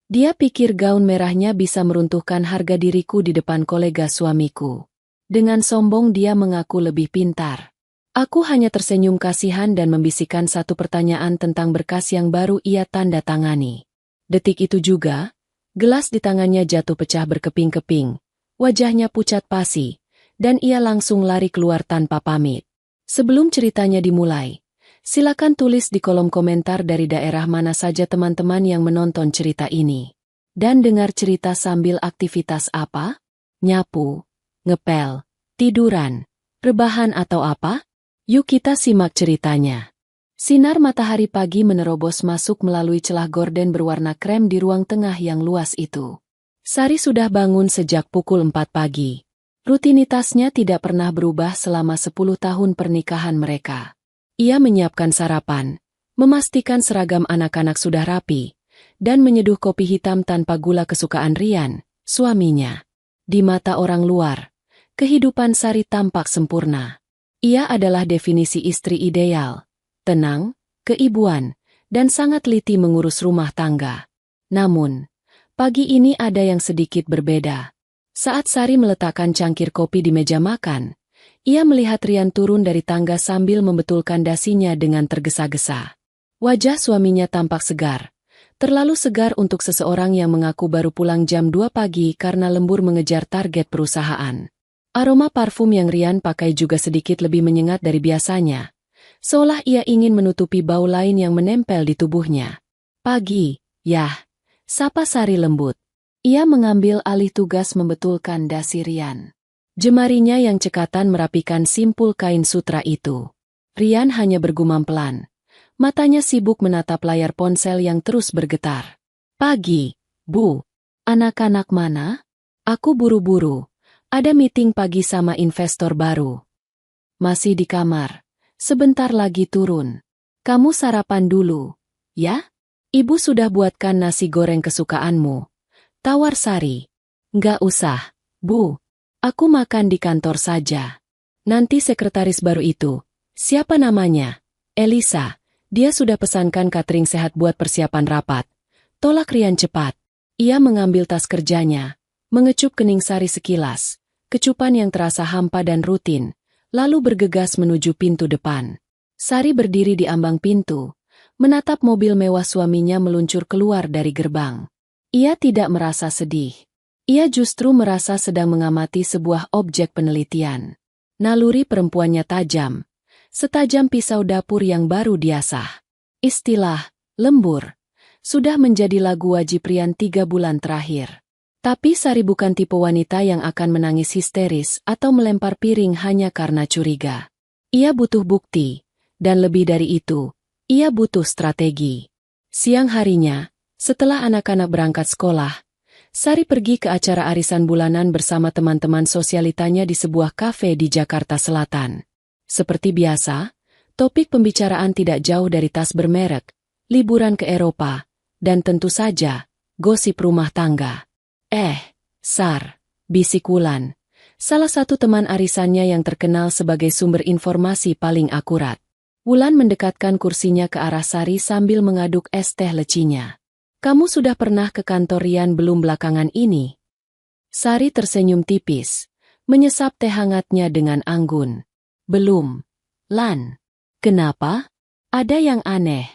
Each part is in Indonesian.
Dia pikir gaun merahnya bisa meruntuhkan harga diriku di depan kolega suamiku. Dengan sombong dia mengaku lebih pintar. Aku hanya tersenyum kasihan dan membisikkan satu pertanyaan tentang berkas yang baru ia tanda tangani. Detik itu juga, gelas di tangannya jatuh pecah berkeping-keping. Wajahnya pucat pasi, dan ia langsung lari keluar tanpa pamit. Sebelum ceritanya dimulai, silakan tulis di kolom komentar dari daerah mana saja teman-teman yang menonton cerita ini. Dan dengar cerita sambil aktivitas apa? Nyapu, ngepel, tiduran, rebahan atau apa? Yuk kita simak ceritanya. Sinar matahari pagi menerobos masuk melalui celah gorden berwarna krem di ruang tengah yang luas itu. Sari sudah bangun sejak pukul 4 pagi. Rutinitasnya tidak pernah berubah selama 10 tahun pernikahan mereka. Ia menyiapkan sarapan, memastikan seragam anak-anak sudah rapi, dan menyeduh kopi hitam tanpa gula kesukaan Rian, suaminya. Di mata orang luar, kehidupan Sari tampak sempurna. Ia adalah definisi istri ideal, tenang, keibuan, dan sangat teliti mengurus rumah tangga. Namun, pagi ini ada yang sedikit berbeda. Saat Sari meletakkan cangkir kopi di meja makan, ia melihat Rian turun dari tangga sambil membetulkan dasinya dengan tergesa-gesa. Wajah suaminya tampak segar, terlalu segar untuk seseorang yang mengaku baru pulang jam 2 pagi karena lembur mengejar target perusahaan. Aroma parfum yang Rian pakai juga sedikit lebih menyengat dari biasanya, seolah ia ingin menutupi bau lain yang menempel di tubuhnya. Pagi, yah. Sapa Sari lembut. Ia mengambil alih tugas membetulkan dasi Rian. Jemarinya yang cekatan merapikan simpul kain sutra itu. Rian hanya bergumam pelan. Matanya sibuk menatap layar ponsel yang terus bergetar. Pagi, Bu. Anak-anak mana? Aku buru-buru. Ada meeting pagi sama investor baru. Masih di kamar. Sebentar lagi turun. Kamu sarapan dulu, ya? Ibu sudah buatkan nasi goreng kesukaanmu. Tawar Sari. Nggak usah, Bu. Aku makan di kantor saja. Nanti sekretaris baru itu. Siapa namanya? Elisa. Dia sudah pesankan catering sehat buat persiapan rapat. Tolak Rian cepat. Ia mengambil tas kerjanya, mengecup kening Sari sekilas, kecupan yang terasa hampa dan rutin, lalu bergegas menuju pintu depan. Sari berdiri di ambang pintu, menatap mobil mewah suaminya meluncur keluar dari gerbang. Ia tidak merasa sedih. Ia justru merasa sedang mengamati sebuah objek penelitian. Naluri perempuannya tajam, setajam pisau dapur yang baru diasah. Istilah, lembur, sudah menjadi lagu wajib Rian 3 bulan terakhir. Tapi Sari bukan tipe wanita yang akan menangis histeris atau melempar piring hanya karena curiga. Ia butuh bukti, dan lebih dari itu, ia butuh strategi. Siang harinya, setelah anak-anak berangkat sekolah, Sari pergi ke acara arisan bulanan bersama teman-teman sosialitanya di sebuah kafe di Jakarta Selatan. Seperti biasa, topik pembicaraan tidak jauh dari tas bermerek, liburan ke Eropa, dan tentu saja, gosip rumah tangga. Sar, bisik Wulan, salah satu teman arisannya yang terkenal sebagai sumber informasi paling akurat. Wulan mendekatkan kursinya ke arah Sari sambil mengaduk es teh lecinya. Kamu sudah pernah ke kantor Rian belum belakangan ini? Sari tersenyum tipis, menyesap teh hangatnya dengan anggun. Belum, Lan. Kenapa? Ada yang aneh.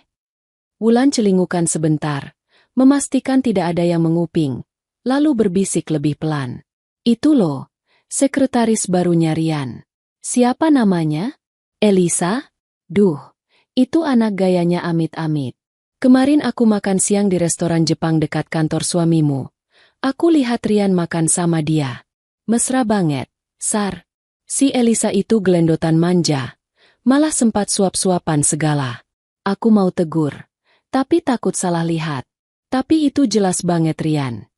Wulan celingukan sebentar, memastikan tidak ada yang menguping, lalu berbisik lebih pelan. Itu loh, sekretaris barunya Rian. Siapa namanya? Elisa? Duh, itu anak gayanya amit-amit. Kemarin aku makan siang di restoran Jepang dekat kantor suamimu. Aku lihat Rian makan sama dia. Mesra banget, Sar. Si Elisa itu gelendotan manja. Malah sempat suap-suapan segala. Aku mau tegur, tapi takut salah lihat. Tapi itu jelas banget Rian.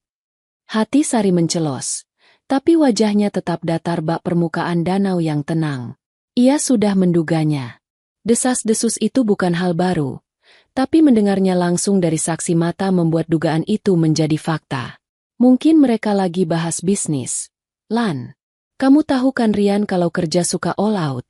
Hati Sari mencelos, tapi wajahnya tetap datar bak permukaan danau yang tenang. Ia sudah menduganya. Desas-desus itu bukan hal baru, tapi mendengarnya langsung dari saksi mata membuat dugaan itu menjadi fakta. Mungkin mereka lagi bahas bisnis. Lan, kamu tahu kan Rian kalau kerja suka all out?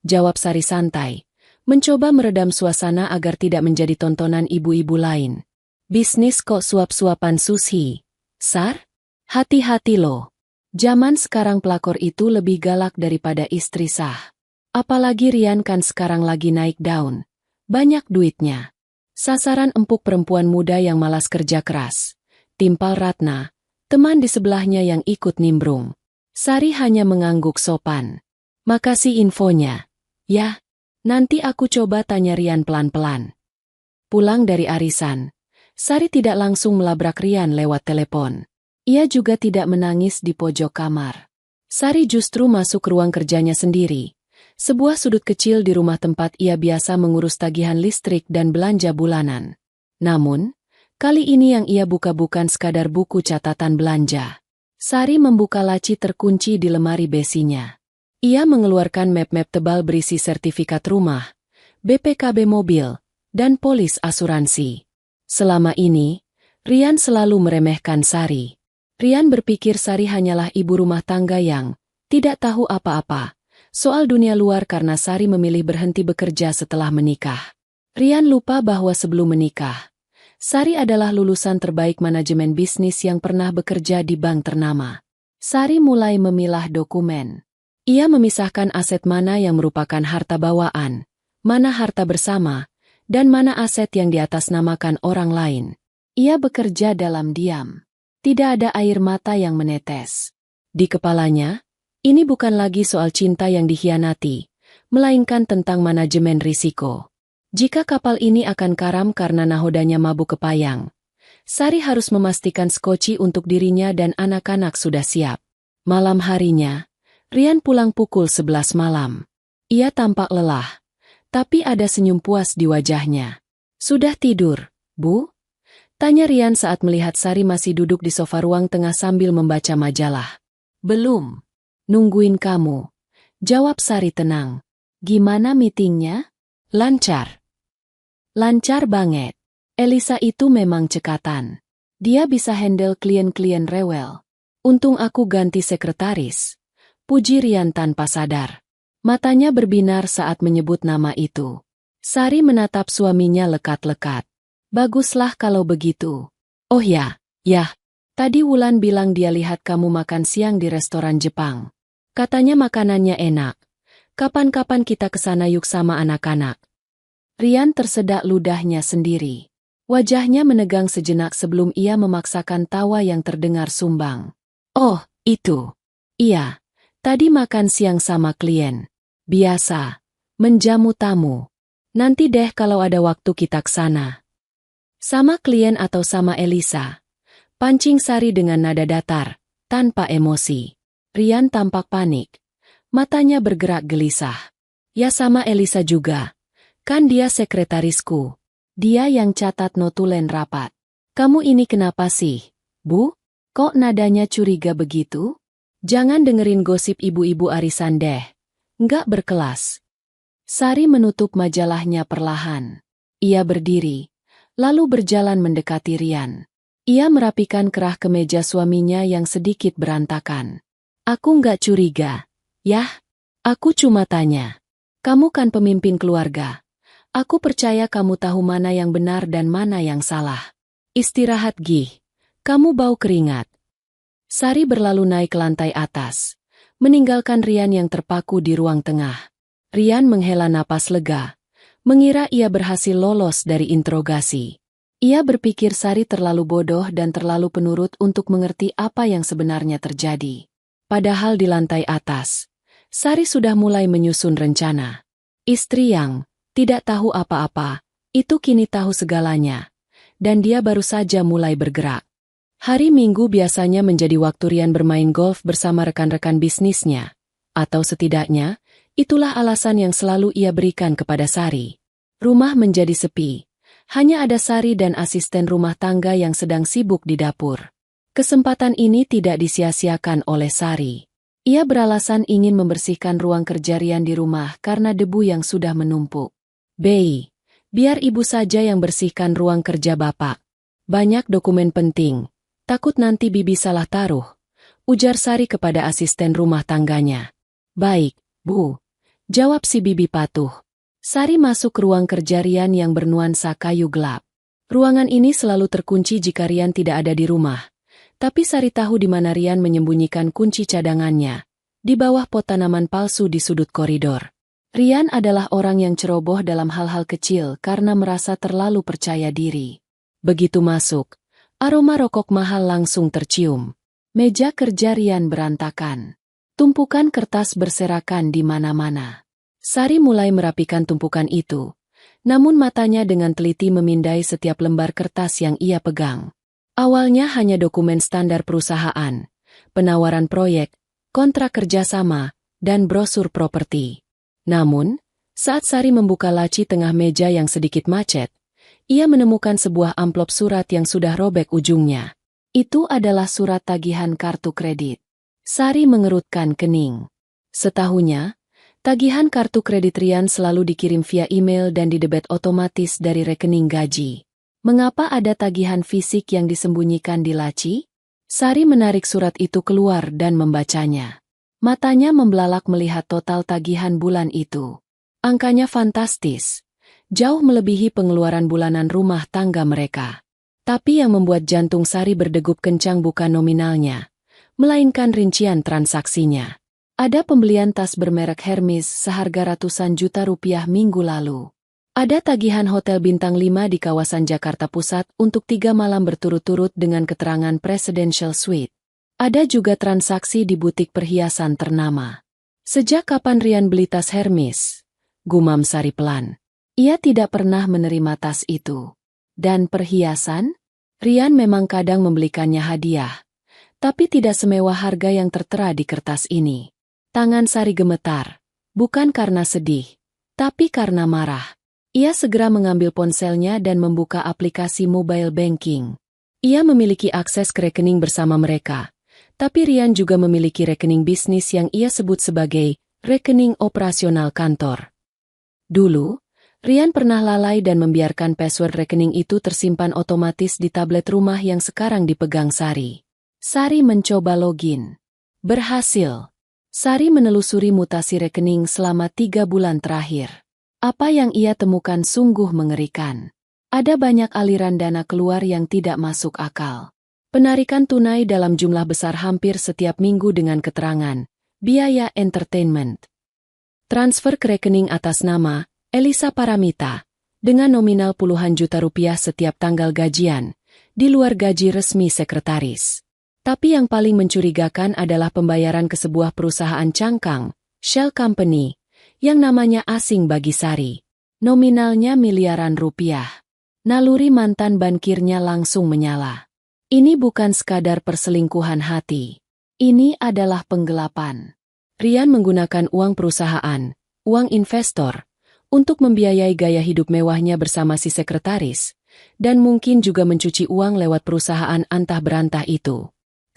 Jawab Sari santai, mencoba meredam suasana agar tidak menjadi tontonan ibu-ibu lain. Bisnis kok suap-suapan Susi? Sar? Hati-hati loh. Zaman sekarang pelakor itu lebih galak daripada istri sah. Apalagi Rian kan sekarang lagi naik daun. Banyak duitnya. Sasaran empuk perempuan muda yang malas kerja keras. Timpal Ratna, teman di sebelahnya yang ikut nimbrung. Sari hanya mengangguk sopan. Makasih infonya. Ya, nanti aku coba tanya Rian pelan-pelan. Pulang dari arisan, Sari tidak langsung melabrak Rian lewat telepon. Ia juga tidak menangis di pojok kamar. Sari justru masuk ke ruang kerjanya sendiri. Sebuah sudut kecil di rumah tempat ia biasa mengurus tagihan listrik dan belanja bulanan. Namun, kali ini yang ia buka bukan sekadar buku catatan belanja. Sari membuka laci terkunci di lemari besinya. Ia mengeluarkan map-map tebal berisi sertifikat rumah, BPKB mobil, dan polis asuransi. Selama ini, Rian selalu meremehkan Sari. Rian berpikir Sari hanyalah ibu rumah tangga yang tidak tahu apa-apa soal dunia luar karena Sari memilih berhenti bekerja setelah menikah. Rian lupa bahwa sebelum menikah, Sari adalah lulusan terbaik manajemen bisnis yang pernah bekerja di bank ternama. Sari mulai memilah dokumen. Ia memisahkan aset mana yang merupakan harta bawaan, mana harta bersama, dan mana aset yang diatasnamakan orang lain. Ia bekerja dalam diam. Tidak ada air mata yang menetes. Di kepalanya, ini bukan lagi soal cinta yang dikhianati, melainkan tentang manajemen risiko. Jika kapal ini akan karam karena nahodanya mabuk kepayang, Sari harus memastikan skoci untuk dirinya dan anak-anak sudah siap. Malam harinya, Rian pulang pukul 11 malam. Ia tampak lelah, tapi ada senyum puas di wajahnya. "Sudah tidur, Bu?" tanya Rian saat melihat Sari masih duduk di sofa ruang tengah sambil membaca majalah. "Belum. Nungguin kamu," jawab Sari tenang. "Gimana meetingnya?" "Lancar. Lancar banget. Elisa itu memang cekatan. Dia bisa handle klien-klien rewel. Untung aku ganti sekretaris," puji Rian tanpa sadar. Matanya berbinar saat menyebut nama itu. Sari menatap suaminya lekat-lekat. "Baguslah kalau begitu. Oh ya, tadi Wulan bilang dia lihat kamu makan siang di restoran Jepang. Katanya makanannya enak. Kapan-kapan kita kesana yuk sama anak-anak." Rian tersedak ludahnya sendiri. Wajahnya menegang sejenak sebelum ia memaksakan tawa yang terdengar sumbang. "Oh, itu. Iya, tadi makan siang sama klien. Biasa, menjamu tamu. Nanti deh kalau ada waktu kita kesana." "Sama klien atau sama Elisa?" pancing Sari dengan nada datar, tanpa emosi. Rian tampak panik. Matanya bergerak gelisah. "Ya sama Elisa juga. Kan dia sekretarisku. Dia yang catat notulen rapat." "Kamu ini kenapa sih, Bu? Kok nadanya curiga begitu? Jangan dengerin gosip ibu-ibu arisan deh. Nggak berkelas." Sari menutup majalahnya perlahan. Ia berdiri, lalu berjalan mendekati Rian. Ia merapikan kerah kemeja suaminya yang sedikit berantakan. "Aku nggak curiga. Yah, aku cuma tanya. Kamu kan pemimpin keluarga. Aku percaya kamu tahu mana yang benar dan mana yang salah. Istirahat gih. Kamu bau keringat." Sari berlalu naik ke lantai atas, meninggalkan Rian yang terpaku di ruang tengah. Rian menghela napas lega, mengira ia berhasil lolos dari interogasi. Ia berpikir Sari terlalu bodoh dan terlalu penurut untuk mengerti apa yang sebenarnya terjadi. Padahal di lantai atas, Sari sudah mulai menyusun rencana. Istri yang tidak tahu apa-apa, itu kini tahu segalanya. Dan dia baru saja mulai bergerak. Hari Minggu biasanya menjadi waktu Rian bermain golf bersama rekan-rekan bisnisnya. Atau setidaknya, itulah alasan yang selalu ia berikan kepada Sari. Rumah menjadi sepi. Hanya ada Sari dan asisten rumah tangga yang sedang sibuk di dapur. Kesempatan ini tidak disia-siakan oleh Sari. Ia beralasan ingin membersihkan ruang kerja Rian di rumah karena debu yang sudah menumpuk. "Bei, biar ibu saja yang bersihkan ruang kerja bapak. Banyak dokumen penting. Takut nanti bibi salah taruh," ujar Sari kepada asisten rumah tangganya. "Baik, Bu," jawab si bibi patuh. Sari masuk ke ruang kerja Rian yang bernuansa kayu gelap. Ruangan ini selalu terkunci jika Rian tidak ada di rumah. Tapi Sari tahu di mana Rian menyembunyikan kunci cadangannya. Di bawah pot tanaman palsu di sudut koridor. Rian adalah orang yang ceroboh dalam hal-hal kecil karena merasa terlalu percaya diri. Begitu masuk, aroma rokok mahal langsung tercium. Meja kerja Rian berantakan. Tumpukan kertas berserakan di mana-mana. Sari mulai merapikan tumpukan itu. Namun matanya dengan teliti memindai setiap lembar kertas yang ia pegang. Awalnya hanya dokumen standar perusahaan, penawaran proyek, kontrak kerjasama, dan brosur properti. Namun, saat Sari membuka laci tengah meja yang sedikit macet, ia menemukan sebuah amplop surat yang sudah robek ujungnya. Itu adalah surat tagihan kartu kredit. Sari mengerutkan kening. Setahunya, tagihan kartu kredit Rian selalu dikirim via email dan didebet otomatis dari rekening gaji. Mengapa ada tagihan fisik yang disembunyikan di laci? Sari menarik surat itu keluar dan membacanya. Matanya membelalak melihat total tagihan bulan itu. Angkanya fantastis. Jauh melebihi pengeluaran bulanan rumah tangga mereka. Tapi yang membuat jantung Sari berdegup kencang bukan nominalnya, melainkan rincian transaksinya. Ada pembelian tas bermerek Hermes seharga ratusan juta rupiah minggu lalu. Ada tagihan hotel bintang 5 di kawasan Jakarta Pusat untuk 3 malam berturut-turut dengan keterangan Presidential Suite. Ada juga transaksi di butik perhiasan ternama. Sejak kapan Rian beli tas Hermes? Gumam Sari pelan. Ia tidak pernah menerima tas itu. Dan perhiasan? Rian memang kadang membelikannya hadiah. Tapi tidak semewah harga yang tertera di kertas ini. Tangan Sari gemetar, bukan karena sedih, tapi karena marah. Ia segera mengambil ponselnya dan membuka aplikasi mobile banking. Ia memiliki akses ke rekening bersama mereka, tapi Rian juga memiliki rekening bisnis yang ia sebut sebagai rekening operasional kantor. Dulu, Rian pernah lalai dan membiarkan password rekening itu tersimpan otomatis di tablet rumah yang sekarang dipegang Sari. Sari mencoba login. Berhasil. Sari menelusuri mutasi rekening selama 3 bulan terakhir. Apa yang ia temukan sungguh mengerikan. Ada banyak aliran dana keluar yang tidak masuk akal. Penarikan tunai dalam jumlah besar hampir setiap minggu dengan keterangan, biaya entertainment. Transfer ke rekening atas nama, Elisa Paramita, dengan nominal puluhan juta rupiah setiap tanggal gajian, di luar gaji resmi sekretaris. Tapi yang paling mencurigakan adalah pembayaran ke sebuah perusahaan cangkang, Shell Company, yang namanya asing bagi Sari. Nominalnya miliaran rupiah. Naluri mantan bankirnya langsung menyala. Ini bukan sekadar perselingkuhan hati. Ini adalah penggelapan. Rian menggunakan uang perusahaan, uang investor, untuk membiayai gaya hidup mewahnya bersama si sekretaris, dan mungkin juga mencuci uang lewat perusahaan antah berantah itu.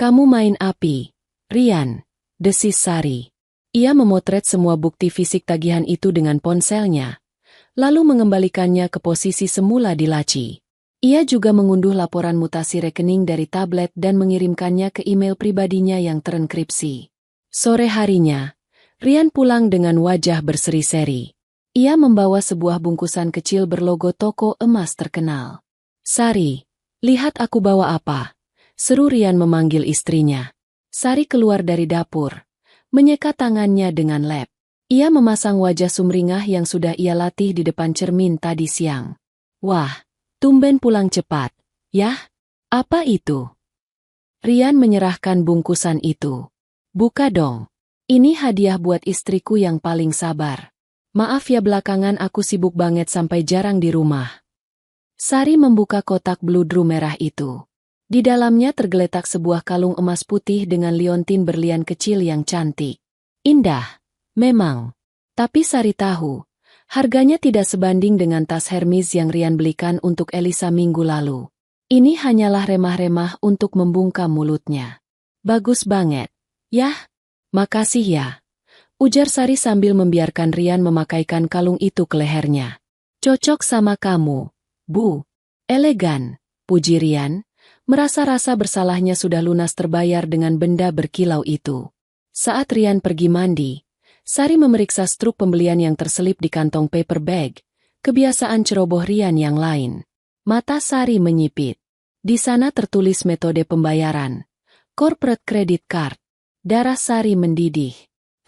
Kamu main api, Rian, desis Sari. Ia memotret semua bukti fisik tagihan itu dengan ponselnya, lalu mengembalikannya ke posisi semula di laci. Ia juga mengunduh laporan mutasi rekening dari tablet dan mengirimkannya ke email pribadinya yang terenkripsi. Sore harinya, Rian pulang dengan wajah berseri-seri. Ia membawa sebuah bungkusan kecil berlogo toko emas terkenal. Sari, lihat aku bawa apa? Seru Rian memanggil istrinya. Sari keluar dari dapur, menyeka tangannya dengan lem. Ia memasang wajah sumringah yang sudah ia latih di depan cermin tadi siang. Wah, tumben pulang cepat, yah? Apa itu? Rian menyerahkan bungkusan itu. Buka dong. Ini hadiah buat istriku yang paling sabar. Maaf ya belakangan aku sibuk banget sampai jarang di rumah. Sari membuka kotak bludru merah itu. Di dalamnya tergeletak sebuah kalung emas putih dengan liontin berlian kecil yang cantik. Indah, memang. Tapi Sari tahu, harganya tidak sebanding dengan tas Hermes yang Rian belikan untuk Elisa minggu lalu. Ini hanyalah remah-remah untuk membungkam mulutnya. Bagus banget. Yah, makasih ya. Ujar Sari sambil membiarkan Rian memakaikan kalung itu ke lehernya. Cocok sama kamu, Bu. Elegan, puji Rian. Merasa rasa bersalahnya sudah lunas terbayar dengan benda berkilau itu. Saat Rian pergi mandi, Sari memeriksa struk pembelian yang terselip di kantong paper bag, kebiasaan ceroboh Rian yang lain. Mata Sari menyipit. Di sana tertulis metode pembayaran. Corporate credit card. Darah Sari mendidih.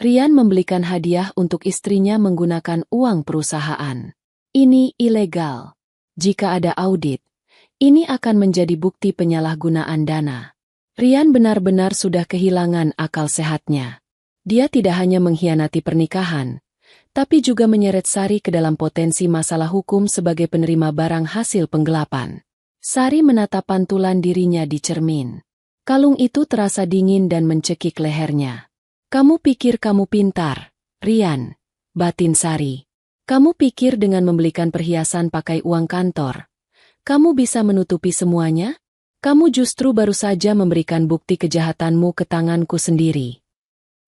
Rian membelikan hadiah untuk istrinya menggunakan uang perusahaan. Ini ilegal. Jika ada audit, ini akan menjadi bukti penyalahgunaan dana. Rian benar-benar sudah kehilangan akal sehatnya. Dia tidak hanya mengkhianati pernikahan, tapi juga menyeret Sari ke dalam potensi masalah hukum sebagai penerima barang hasil penggelapan. Sari menatap pantulan dirinya di cermin. Kalung itu terasa dingin dan mencekik lehernya. Kamu pikir kamu pintar, Rian, batin Sari. Kamu pikir dengan membelikan perhiasan pakai uang kantor, kamu bisa menutupi semuanya? Kamu justru baru saja memberikan bukti kejahatanmu ke tanganku sendiri.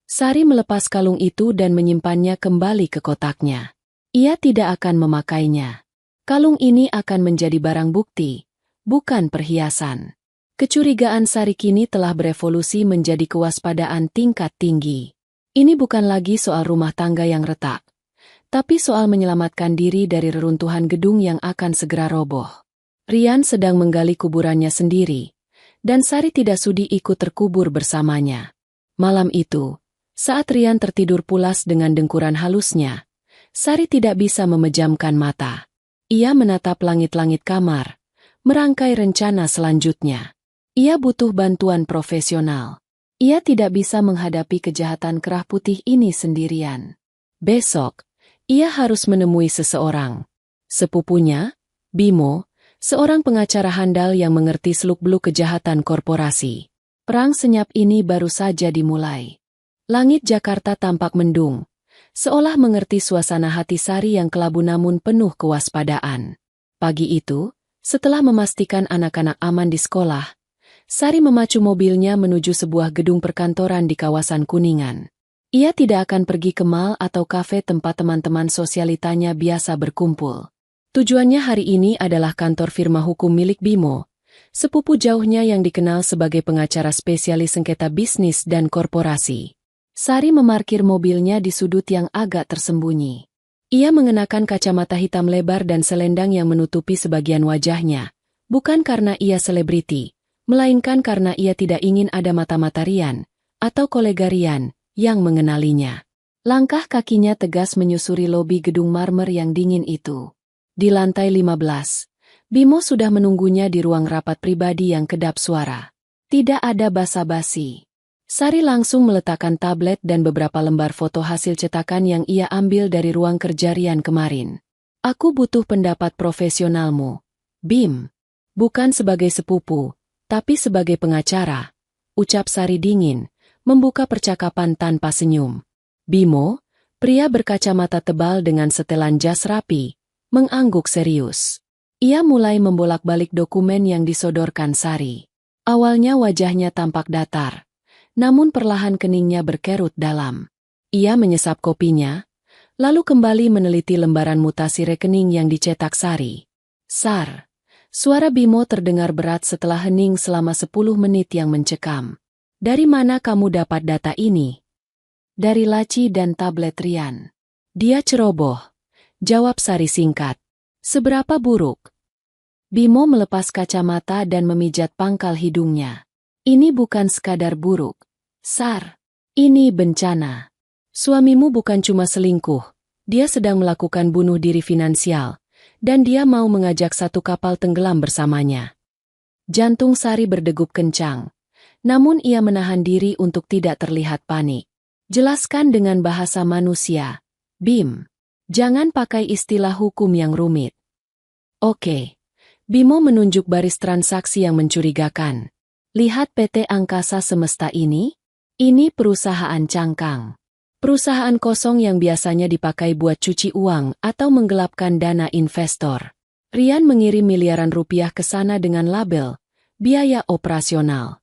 Sari melepas kalung itu dan menyimpannya kembali ke kotaknya. Ia tidak akan memakainya. Kalung ini akan menjadi barang bukti, bukan perhiasan. Kecurigaan Sari kini telah berevolusi menjadi kewaspadaan tingkat tinggi. Ini bukan lagi soal rumah tangga yang retak, tapi soal menyelamatkan diri dari reruntuhan gedung yang akan segera roboh. Rian sedang menggali kuburannya sendiri, dan Sari tidak sudi ikut terkubur bersamanya. Malam itu, saat Rian tertidur pulas dengan dengkuran halusnya, Sari tidak bisa memejamkan mata. Ia menatap langit-langit kamar, merangkai rencana selanjutnya. Ia butuh bantuan profesional. Ia tidak bisa menghadapi kejahatan kerah putih ini sendirian. Besok, ia harus menemui seseorang. Sepupunya, Bimo, seorang pengacara handal yang mengerti seluk-beluk kejahatan korporasi. Perang senyap ini baru saja dimulai. Langit Jakarta tampak mendung, seolah mengerti suasana hati Sari yang kelabu namun penuh kewaspadaan. Pagi itu, setelah memastikan anak-anak aman di sekolah, Sari memacu mobilnya menuju sebuah gedung perkantoran di kawasan Kuningan. Ia tidak akan pergi ke mall atau kafe tempat teman-teman sosialitanya biasa berkumpul. Tujuannya hari ini adalah kantor firma hukum milik Bimo, sepupu jauhnya yang dikenal sebagai pengacara spesialis sengketa bisnis dan korporasi. Sari memarkir mobilnya di sudut yang agak tersembunyi. Ia mengenakan kacamata hitam lebar dan selendang yang menutupi sebagian wajahnya, bukan karena ia selebriti, melainkan karena ia tidak ingin ada mata-mata Rian, atau kolega Rian, yang mengenalinya. Langkah kakinya tegas menyusuri lobi gedung marmer yang dingin itu. Di lantai 15, Bimo sudah menunggunya di ruang rapat pribadi yang kedap suara. Tidak ada basa-basi. Sari langsung meletakkan tablet dan beberapa lembar foto hasil cetakan yang ia ambil dari ruang kerja Rian kemarin. Aku butuh pendapat profesionalmu, Bim. Bukan sebagai sepupu, tapi sebagai pengacara, ucap Sari dingin, membuka percakapan tanpa senyum. Bimo, pria berkacamata tebal dengan setelan jas rapi, mengangguk serius. Ia mulai membolak-balik dokumen yang disodorkan Sari. Awalnya wajahnya tampak datar, namun perlahan keningnya berkerut dalam. Ia menyesap kopinya, lalu kembali meneliti lembaran mutasi rekening yang dicetak Sari. Sar, suara Bimo terdengar berat setelah hening selama 10 menit yang mencekam. Dari mana kamu dapat data ini? Dari laci dan tablet Rian. Dia ceroboh, jawab Sari singkat. Seberapa buruk? Bimo melepas kacamata dan memijat pangkal hidungnya. Ini bukan sekadar buruk, Sar. Ini bencana. Suamimu bukan cuma selingkuh, dia sedang melakukan bunuh diri finansial, dan dia mau mengajak satu kapal tenggelam bersamanya. Jantung Sari berdegup kencang, namun ia menahan diri untuk tidak terlihat panik. Jelaskan dengan bahasa manusia, Bim. Jangan pakai istilah hukum yang rumit. Oke. Bimo menunjuk baris transaksi yang mencurigakan. Lihat PT Angkasa Semesta ini? Ini perusahaan cangkang. Perusahaan kosong yang biasanya dipakai buat cuci uang atau menggelapkan dana investor. Rian mengirim miliaran rupiah ke sana dengan label biaya operasional.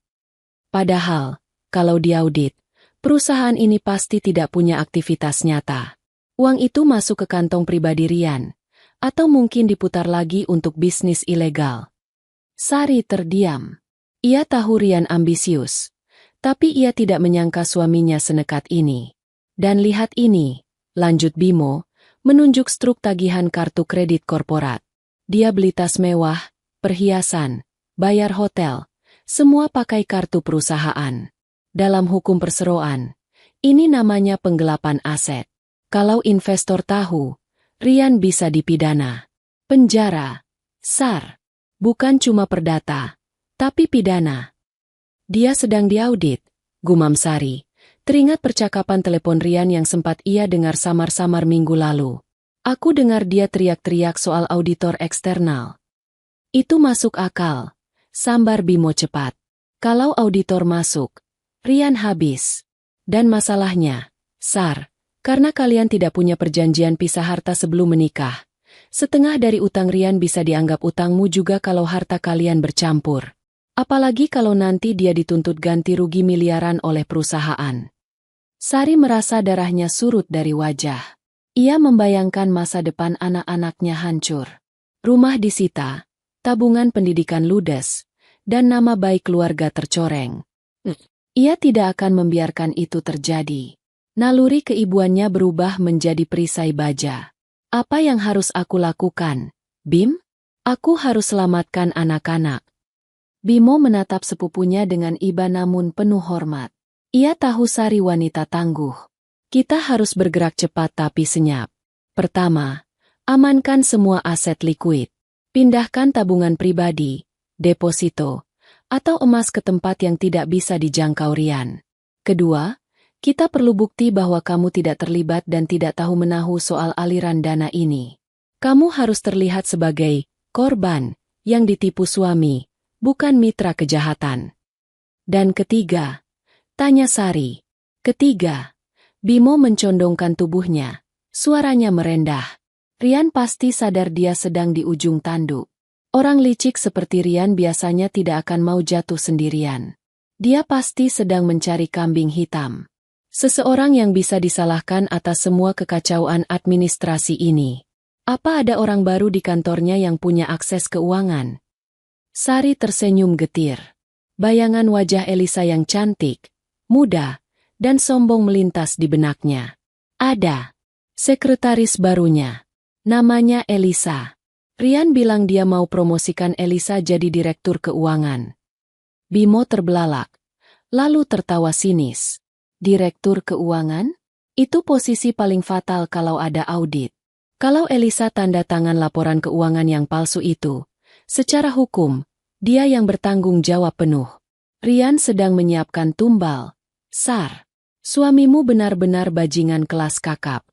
Padahal, kalau diaudit, perusahaan ini pasti tidak punya aktivitas nyata. Uang itu masuk ke kantong pribadi Rian, atau mungkin diputar lagi untuk bisnis ilegal. Sari terdiam. Ia tahu Rian ambisius, tapi ia tidak menyangka suaminya senekat ini. Dan lihat ini, lanjut Bimo, menunjuk struk tagihan kartu kredit korporat. Dia beli tas mewah, perhiasan, bayar hotel, semua pakai kartu perusahaan. Dalam hukum perseroan, ini namanya penggelapan aset. Kalau investor tahu, Rian bisa dipidana. Penjara, SAR, bukan cuma perdata, tapi pidana. Dia sedang diaudit, gumam Sari. Teringat percakapan telepon Rian yang sempat ia dengar samar-samar minggu lalu. Aku dengar dia teriak-teriak soal auditor eksternal. Itu masuk akal, sambar Bimo cepat. Kalau auditor masuk, Rian habis. Dan masalahnya, SAR, karena kalian tidak punya perjanjian pisah harta sebelum menikah. Setengah dari utang Rian bisa dianggap utangmu juga kalau harta kalian bercampur. Apalagi kalau nanti dia dituntut ganti rugi miliaran oleh perusahaan. Sari merasa darahnya surut dari wajah. Ia membayangkan masa depan anak-anaknya hancur. Rumah disita, tabungan pendidikan ludes, dan nama baik keluarga tercoreng. Ia tidak akan membiarkan itu terjadi. Naluri keibuannya berubah menjadi perisai baja. Apa yang harus aku lakukan, Bim? Aku harus selamatkan anak-anak. Bimo menatap sepupunya dengan iba namun penuh hormat. Ia tahu Sari wanita tangguh. Kita harus bergerak cepat tapi senyap. Pertama, amankan semua aset likuid. Pindahkan tabungan pribadi, deposito, atau emas ke tempat yang tidak bisa dijangkau Rian. Kedua, kita perlu bukti bahwa kamu tidak terlibat dan tidak tahu-menahu soal aliran dana ini. Kamu harus terlihat sebagai korban yang ditipu suami, bukan mitra kejahatan. Dan ketiga, tanya Sari. Ketiga, Bimo mencondongkan tubuhnya. Suaranya merendah. Rian pasti sadar dia sedang di ujung tanduk. Orang licik seperti Rian biasanya tidak akan mau jatuh sendirian. Dia pasti sedang mencari kambing hitam. Seseorang yang bisa disalahkan atas semua kekacauan administrasi ini. Apa ada orang baru di kantornya yang punya akses keuangan? Sari tersenyum getir. Bayangan wajah Elisa yang cantik, muda, dan sombong melintas di benaknya. Ada. Sekretaris barunya. Namanya Elisa. Rian bilang dia mau promosikan Elisa jadi direktur keuangan. Bimo terbelalak, lalu tertawa sinis. Direktur keuangan? Itu posisi paling fatal kalau ada audit. Kalau Elisa tanda tangan laporan keuangan yang palsu itu, secara hukum, dia yang bertanggung jawab penuh. Rian sedang menyiapkan tumbal. Sar, suamimu benar-benar bajingan kelas kakap.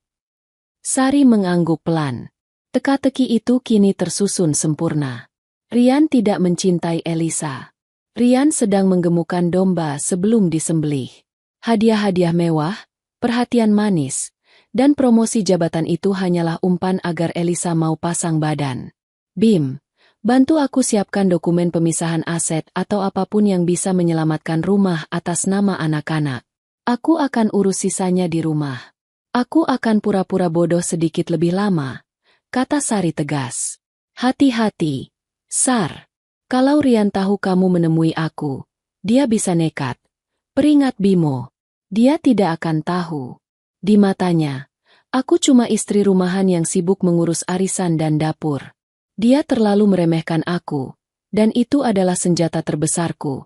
Sari mengangguk pelan. Teka-teki itu kini tersusun sempurna. Rian tidak mencintai Elisa. Rian sedang menggemukkan domba sebelum disembelih. Hadiah-hadiah mewah, perhatian manis, dan promosi jabatan itu hanyalah umpan agar Elisa mau pasang badan. Bim, bantu aku siapkan dokumen pemisahan aset atau apapun yang bisa menyelamatkan rumah atas nama anak-anak. Aku akan urus sisanya di rumah. Aku akan pura-pura bodoh sedikit lebih lama, kata Sari tegas. Hati-hati, Sar. Kalau Rian tahu kamu menemui aku, dia bisa nekat. Peringat Bimo, dia tidak akan tahu. Di matanya, aku cuma istri rumahan yang sibuk mengurus arisan dan dapur. Dia terlalu meremehkan aku, dan itu adalah senjata terbesarku.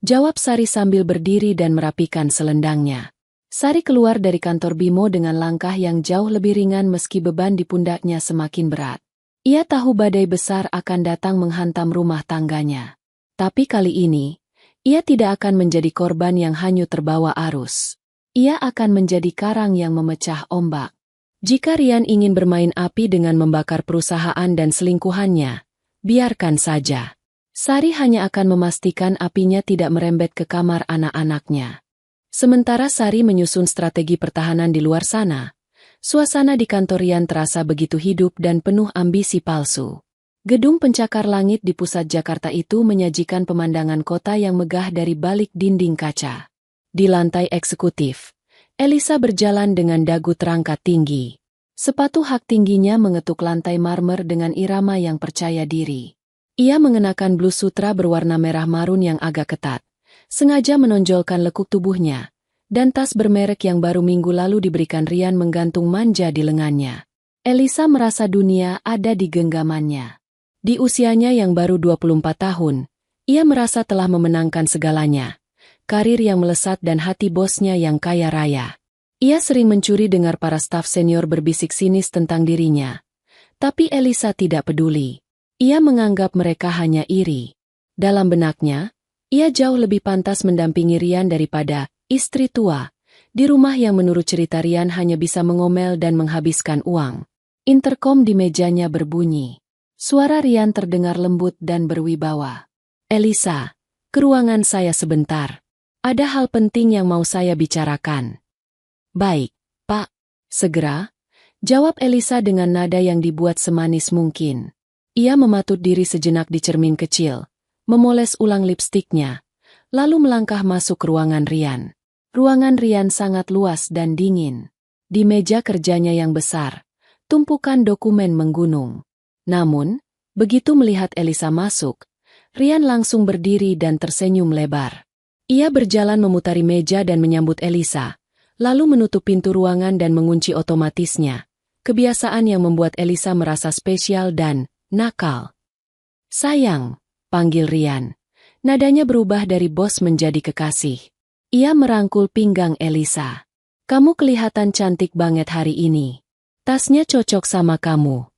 Jawab Sari sambil berdiri dan merapikan selendangnya. Sari keluar dari kantor Bimo dengan langkah yang jauh lebih ringan meski beban di pundaknya semakin berat. Ia tahu badai besar akan datang menghantam rumah tangganya. Tapi kali ini, ia tidak akan menjadi korban yang hanyut terbawa arus. Ia akan menjadi karang yang memecah ombak. Jika Rian ingin bermain api dengan membakar perusahaan dan selingkuhannya, biarkan saja. Sari hanya akan memastikan apinya tidak merembet ke kamar anak-anaknya. Sementara Sari menyusun strategi pertahanan di luar sana, suasana di kantor Rian terasa begitu hidup dan penuh ambisi palsu. Gedung pencakar langit di pusat Jakarta itu menyajikan pemandangan kota yang megah dari balik dinding kaca. Di lantai eksekutif, Elisa berjalan dengan dagu terangkat tinggi. Sepatu hak tingginya mengetuk lantai marmer dengan irama yang percaya diri. Ia mengenakan blus sutra berwarna merah marun yang agak ketat, sengaja menonjolkan lekuk tubuhnya, dan tas bermerek yang baru minggu lalu diberikan Rian menggantung manja di lengannya. Elisa merasa dunia ada di genggamannya. Di usianya yang baru 24 tahun, ia merasa telah memenangkan segalanya. Karir yang melesat dan hati bosnya yang kaya raya. Ia sering mencuri dengar para staf senior berbisik sinis tentang dirinya. Tapi Elisa tidak peduli. Ia menganggap mereka hanya iri. Dalam benaknya, ia jauh lebih pantas mendampingi Rian daripada istri tua, di rumah yang menurut cerita Rian hanya bisa mengomel dan menghabiskan uang. Interkom di mejanya berbunyi. Suara Rian terdengar lembut dan berwibawa. Elisa, ke ruangan saya sebentar. Ada hal penting yang mau saya bicarakan. Baik, Pak. Segera, jawab Elisa dengan nada yang dibuat semanis mungkin. Ia mematut diri sejenak di cermin kecil, memoles ulang lipstiknya, lalu melangkah masuk ke ruangan Rian. Ruangan Rian sangat luas dan dingin. Di meja kerjanya yang besar, tumpukan dokumen menggunung. Namun, begitu melihat Elisa masuk, Rian langsung berdiri dan tersenyum lebar. Ia berjalan memutari meja dan menyambut Elisa, lalu menutup pintu ruangan dan mengunci otomatisnya. Kebiasaan yang membuat Elisa merasa spesial dan nakal. Sayang, panggil Rian. Nadanya berubah dari bos menjadi kekasih. Ia merangkul pinggang Elisa. Kamu kelihatan cantik banget hari ini. Tasnya cocok sama kamu.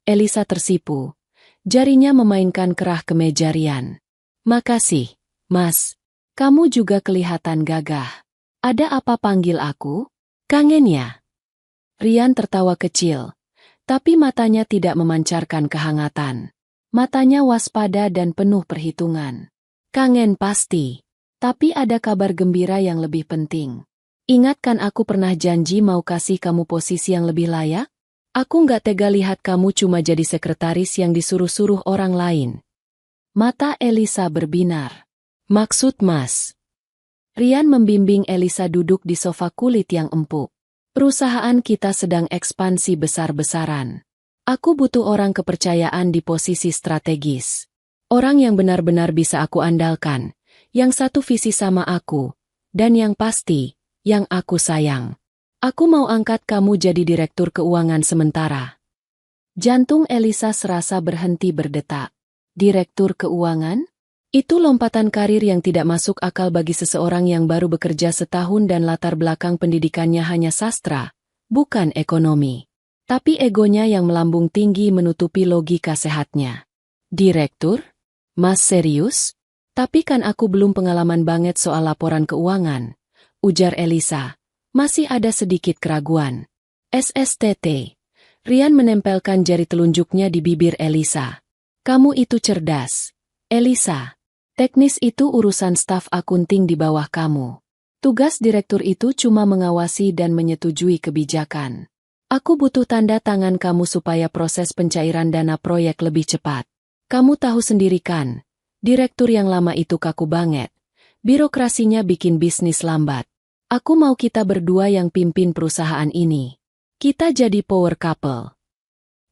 Elisa tersipu. Jarinya memainkan kerah ke meja Rian. Makasih, Mas. Kamu juga kelihatan gagah. Ada apa panggil aku? Kangen ya? Rian tertawa kecil, tapi matanya tidak memancarkan kehangatan. Matanya waspada dan penuh perhitungan. Kangen pasti, tapi ada kabar gembira yang lebih penting. Ingatkan aku pernah janji mau kasih kamu posisi yang lebih layak? Aku nggak tega lihat kamu cuma jadi sekretaris yang disuruh-suruh orang lain. Mata Elisa berbinar. Maksud Mas? Rian membimbing Elisa duduk di sofa kulit yang empuk. Perusahaan kita sedang ekspansi besar-besaran. Aku butuh orang kepercayaan di posisi strategis. Orang yang benar-benar bisa aku andalkan, yang satu visi sama aku, dan yang pasti, yang aku sayang. Aku mau angkat kamu jadi direktur keuangan sementara. Jantung Elisa serasa berhenti berdetak. Direktur keuangan? Itu lompatan karir yang tidak masuk akal bagi seseorang yang baru bekerja setahun dan latar belakang pendidikannya hanya sastra, bukan ekonomi. Tapi egonya yang melambung tinggi menutupi logika sehatnya. Direktur? Mas serius? Tapi kan aku belum pengalaman banget soal laporan keuangan, ujar Elisa. Masih ada sedikit keraguan. SSTT. Rian menempelkan jari telunjuknya di bibir Elisa. Kamu itu cerdas, Elisa. Teknis itu urusan staf akunting di bawah kamu. Tugas direktur itu cuma mengawasi dan menyetujui kebijakan. Aku butuh tanda tangan kamu supaya proses pencairan dana proyek lebih cepat. Kamu tahu sendiri kan, direktur yang lama itu kaku banget. Birokrasinya bikin bisnis lambat. Aku mau kita berdua yang pimpin perusahaan ini. Kita jadi power couple.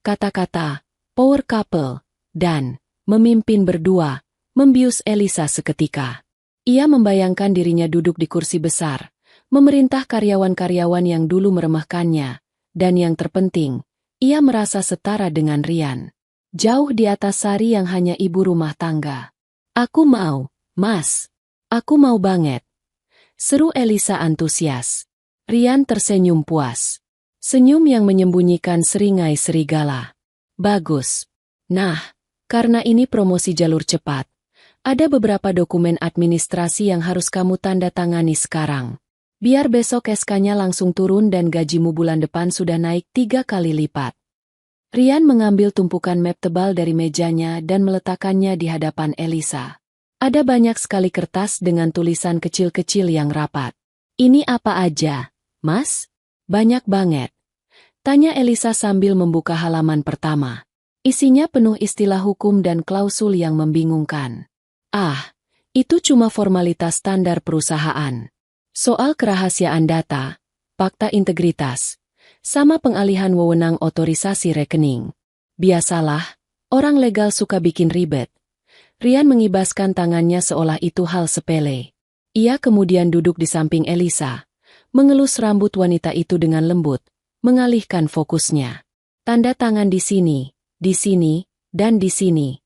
Kata-kata, power couple, dan memimpin berdua, membius Elisa seketika. Ia membayangkan dirinya duduk di kursi besar, memerintah karyawan-karyawan yang dulu meremehkannya, dan yang terpenting, ia merasa setara dengan Rian. Jauh di atas Sari yang hanya ibu rumah tangga. Aku mau, Mas. Aku mau banget. Seru Elisa antusias. Rian tersenyum puas. Senyum yang menyembunyikan seringai serigala. Bagus. Nah, karena ini promosi jalur cepat, ada beberapa dokumen administrasi yang harus kamu tanda tangani sekarang. Biar besok SK-nya langsung turun dan gajimu bulan depan sudah naik 3 kali lipat. Rian mengambil tumpukan map tebal dari mejanya dan meletakkannya di hadapan Elisa. Ada banyak sekali kertas dengan tulisan kecil-kecil yang rapat. Ini apa aja, Mas? Banyak banget. Tanya Elisa sambil membuka halaman pertama. Isinya penuh istilah hukum dan klausul yang membingungkan. Ah, itu cuma formalitas standar perusahaan. Soal kerahasiaan data, fakta integritas, sama pengalihan wewenang otorisasi rekening. Biasalah, orang legal suka bikin ribet. Rian mengibaskan tangannya seolah itu hal sepele. Ia kemudian duduk di samping Elisa, mengelus rambut wanita itu dengan lembut, mengalihkan fokusnya. Tanda tangan di sini, Dan di sini,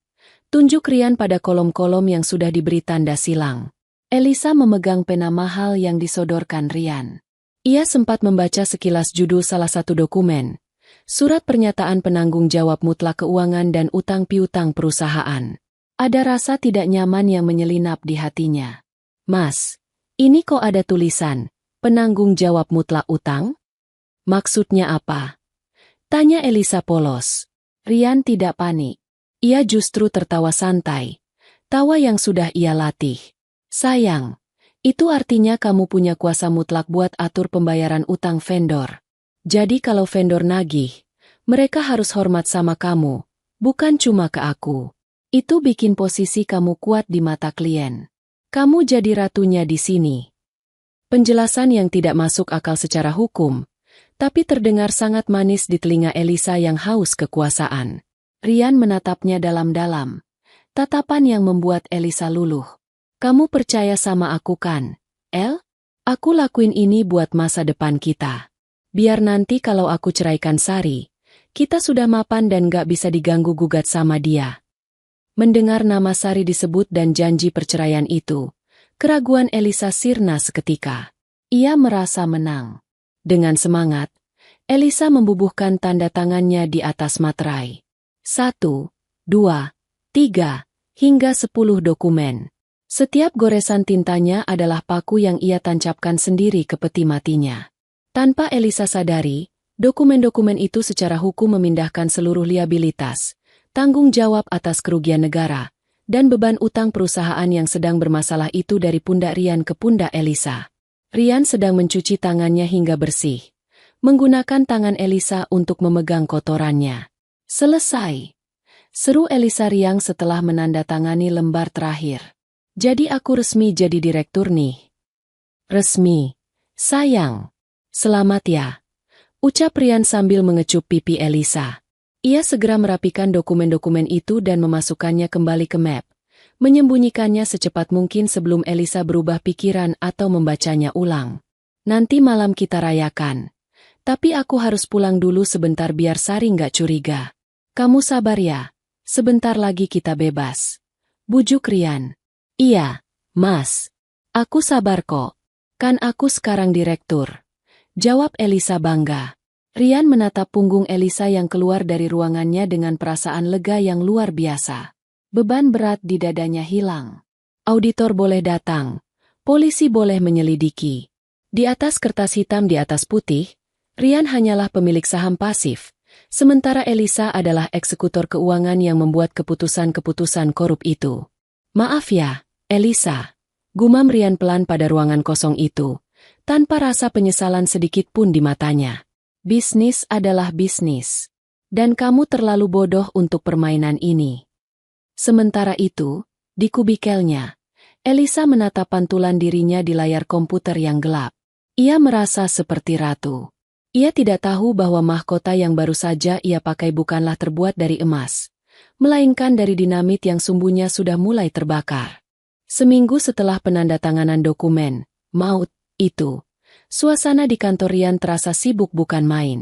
tunjuk Rian pada kolom-kolom yang sudah diberi tanda silang. Elisa memegang pena mahal yang disodorkan Rian. Ia sempat membaca sekilas judul salah satu dokumen. Surat pernyataan penanggung jawab mutlak keuangan dan utang piutang perusahaan. Ada rasa tidak nyaman yang menyelinap di hatinya. Mas, ini kok ada tulisan, penanggung jawab mutlak utang? Maksudnya apa? Tanya Elisa polos. Rian tidak panik. Ia justru tertawa santai. Tawa yang sudah ia latih. Sayang, itu artinya kamu punya kuasa mutlak buat atur pembayaran utang vendor. Jadi kalau vendor nagih, mereka harus hormat sama kamu, bukan cuma ke aku. Itu bikin posisi kamu kuat di mata klien. Kamu jadi ratunya di sini. Penjelasan yang tidak masuk akal secara hukum, tapi terdengar sangat manis di telinga Elisa yang haus kekuasaan. Rian menatapnya dalam-dalam. Tatapan yang membuat Elisa luluh. Kamu percaya sama aku kan, El? Aku lakuin ini buat masa depan kita. Biar nanti kalau aku ceraikan Sari, kita sudah mapan dan gak bisa diganggu-gugat sama dia. Mendengar nama Sari disebut dan janji perceraian itu, keraguan Elisa sirna seketika. Ia merasa menang. Dengan semangat, Elisa membubuhkan tanda tangannya di atas materai. 1, 2, 3, hingga 10 dokumen. Setiap goresan tintanya adalah paku yang ia tancapkan sendiri ke peti matinya. Tanpa Elisa sadari, dokumen-dokumen itu secara hukum memindahkan seluruh liabilitas, tanggung jawab atas kerugian negara, dan beban utang perusahaan yang sedang bermasalah itu dari pundak Rian ke pundak Elisa. Rian sedang mencuci tangannya hingga bersih, menggunakan tangan Elisa untuk memegang kotorannya. Selesai, seru Elisa riang setelah menandatangani lembar terakhir. Jadi aku resmi jadi direktur nih. Resmi, sayang. Selamat ya, ucap Rian sambil mengecup pipi Elisa. Ia segera merapikan dokumen-dokumen itu dan memasukkannya kembali ke map, menyembunyikannya secepat mungkin sebelum Elisa berubah pikiran atau membacanya ulang. Nanti malam kita rayakan. Tapi aku harus pulang dulu sebentar biar Sari nggak curiga. Kamu sabar ya, sebentar lagi kita bebas. Bujuk Rian. Iya, Mas. Aku sabar kok. Kan aku sekarang direktur. Jawab Elisa bangga. Rian menatap punggung Elisa yang keluar dari ruangannya dengan perasaan lega yang luar biasa. Beban berat di dadanya hilang. Auditor boleh datang. Polisi boleh menyelidiki. Di atas kertas hitam di atas putih, Rian hanyalah pemilik saham pasif, sementara Elisa adalah eksekutor keuangan yang membuat keputusan-keputusan korup itu. Maaf ya, Elisa. Gumam Rian pelan pada ruangan kosong itu, tanpa rasa penyesalan sedikit pun di matanya. Bisnis adalah bisnis. Dan kamu terlalu bodoh untuk permainan ini. Sementara itu, di kubikelnya, Elisa menatap pantulan dirinya di layar komputer yang gelap. Ia merasa seperti ratu. Ia tidak tahu bahwa mahkota yang baru saja ia pakai bukanlah terbuat dari emas, melainkan dari dinamit yang sumbunya sudah mulai terbakar. Seminggu setelah penandatanganan dokumen maut itu, suasana di kantor Rian terasa sibuk bukan main.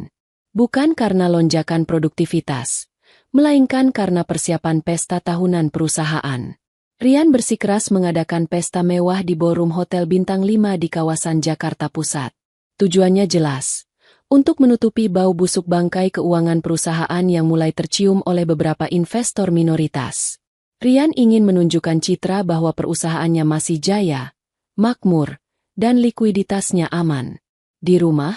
Bukan karena lonjakan produktivitas, melainkan karena persiapan pesta tahunan perusahaan. Rian bersikeras mengadakan pesta mewah di ballroom Hotel Bintang 5 di kawasan Jakarta Pusat. Tujuannya jelas, untuk menutupi bau busuk bangkai keuangan perusahaan yang mulai tercium oleh beberapa investor minoritas. Rian ingin menunjukkan citra bahwa perusahaannya masih jaya, makmur, dan likuiditasnya aman. Di rumah,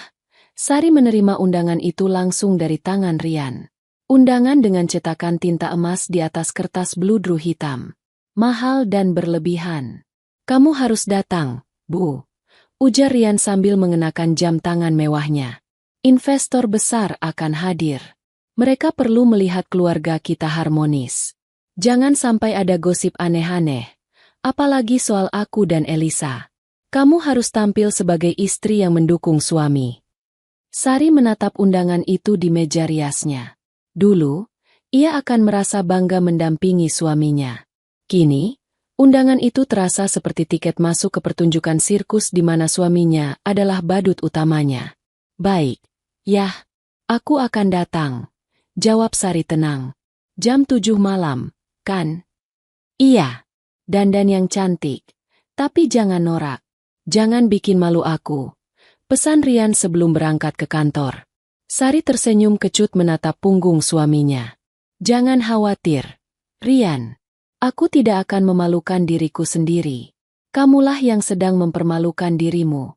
Sari menerima undangan itu langsung dari tangan Rian. Undangan dengan cetakan tinta emas di atas kertas bludru hitam. Mahal dan berlebihan. Kamu harus datang, Bu. Ujar Rian sambil mengenakan jam tangan mewahnya. Investor besar akan hadir. Mereka perlu melihat keluarga kita harmonis. Jangan sampai ada gosip aneh-aneh, apalagi soal aku dan Elisa. Kamu harus tampil sebagai istri yang mendukung suami. Sari menatap undangan itu di meja riasnya. Dulu, ia akan merasa bangga mendampingi suaminya. Kini, undangan itu terasa seperti tiket masuk ke pertunjukan sirkus di mana suaminya adalah badut utamanya. Baik, yah, aku akan datang, jawab Sari tenang. Jam 7 malam, kan? Iya. Dandan yang cantik. Tapi jangan norak. Jangan bikin malu aku. Pesan Rian sebelum berangkat ke kantor. Sari tersenyum kecut menatap punggung suaminya. Jangan khawatir, Rian. Aku tidak akan memalukan diriku sendiri. Kamulah yang sedang mempermalukan dirimu.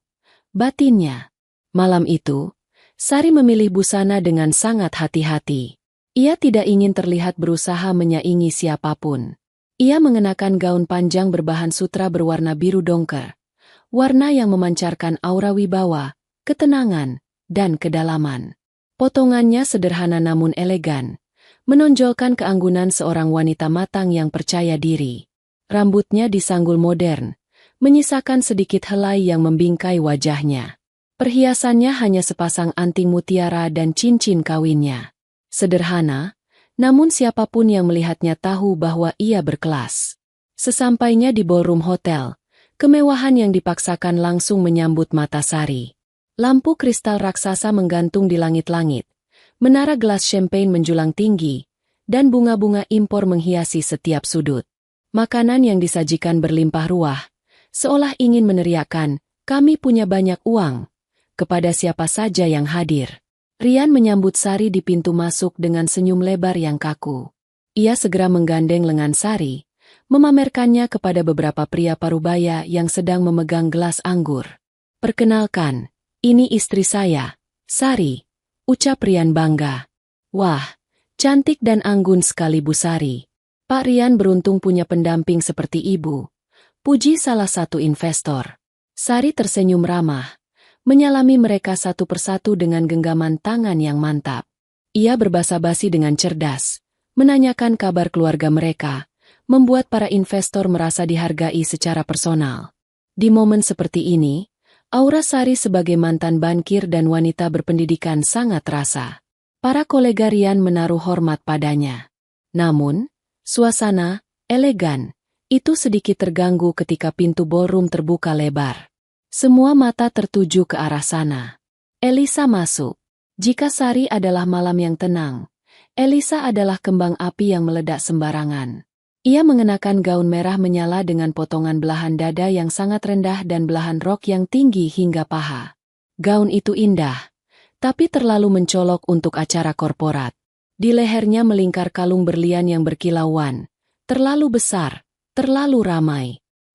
Batinnya. Malam itu, Sari memilih busana dengan sangat hati-hati. Ia tidak ingin terlihat berusaha menyaingi siapapun. Ia mengenakan gaun panjang berbahan sutra berwarna biru dongker. Warna yang memancarkan aura wibawa, ketenangan, dan kedalaman. Potongannya sederhana namun elegan, menonjolkan keanggunan seorang wanita matang yang percaya diri. Rambutnya disanggul modern, menyisakan sedikit helai yang membingkai wajahnya. Perhiasannya hanya sepasang anting mutiara dan cincin kawinnya. Sederhana, namun siapapun yang melihatnya tahu bahwa ia berkelas. Sesampainya di ballroom hotel, kemewahan yang dipaksakan langsung menyambut mata Sari. Lampu kristal raksasa menggantung di langit-langit, menara gelas champagne menjulang tinggi, dan bunga-bunga impor menghiasi setiap sudut. Makanan yang disajikan berlimpah ruah, seolah ingin meneriakkan, "Kami punya banyak uang," kepada siapa saja yang hadir. Rian menyambut Sari di pintu masuk dengan senyum lebar yang kaku. Ia segera menggandeng lengan Sari, memamerkannya kepada beberapa pria parubaya yang sedang memegang gelas anggur. "Perkenalkan, ini istri saya, Sari," ucap Rian bangga. "Wah, cantik dan anggun sekali Bu Sari. Pak Rian beruntung punya pendamping seperti ibu," puji salah satu investor. Sari tersenyum ramah, menyalami mereka satu persatu dengan genggaman tangan yang mantap. Ia berbasa-basi dengan cerdas, menanyakan kabar keluarga mereka, membuat para investor merasa dihargai secara personal. Di momen seperti ini, aura Sari sebagai mantan bankir dan wanita berpendidikan sangat terasa. Para kolega Rian menaruh hormat padanya. Namun, suasana, elegan, itu sedikit terganggu ketika pintu ballroom terbuka lebar. Semua mata tertuju ke arah sana. Elisa masuk. Jika Sari adalah malam yang tenang, Elisa adalah kembang api yang meledak sembarangan. Ia mengenakan gaun merah menyala dengan potongan belahan dada yang sangat rendah dan belahan rok yang tinggi hingga paha. Gaun itu indah, tapi terlalu mencolok untuk acara korporat. Di lehernya melingkar kalung berlian yang berkilauan, terlalu besar, terlalu ramai.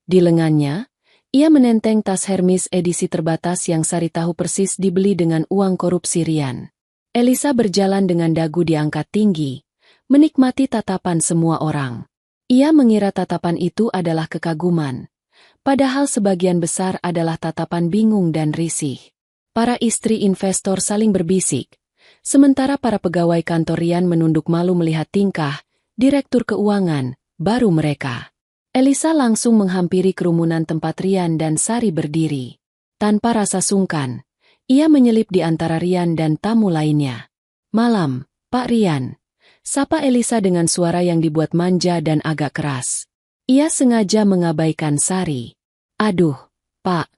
Di lengannya, ia menenteng tas Hermes edisi terbatas yang Sari tahu persis dibeli dengan uang korupsi Rian. Elisa berjalan dengan dagu diangkat tinggi, menikmati tatapan semua orang. Ia mengira tatapan itu adalah kekaguman, padahal sebagian besar adalah tatapan bingung dan risih. Para istri investor saling berbisik, sementara para pegawai kantor Rian menunduk malu melihat tingkah direktur keuangan baru mereka. Elisa langsung menghampiri kerumunan tempat Rian dan Sari berdiri. Tanpa rasa sungkan, ia menyelip di antara Rian dan tamu lainnya. "Malam, Pak Rian," sapa Elisa dengan suara yang dibuat manja dan agak keras. Ia sengaja mengabaikan Sari. "Aduh, Pak,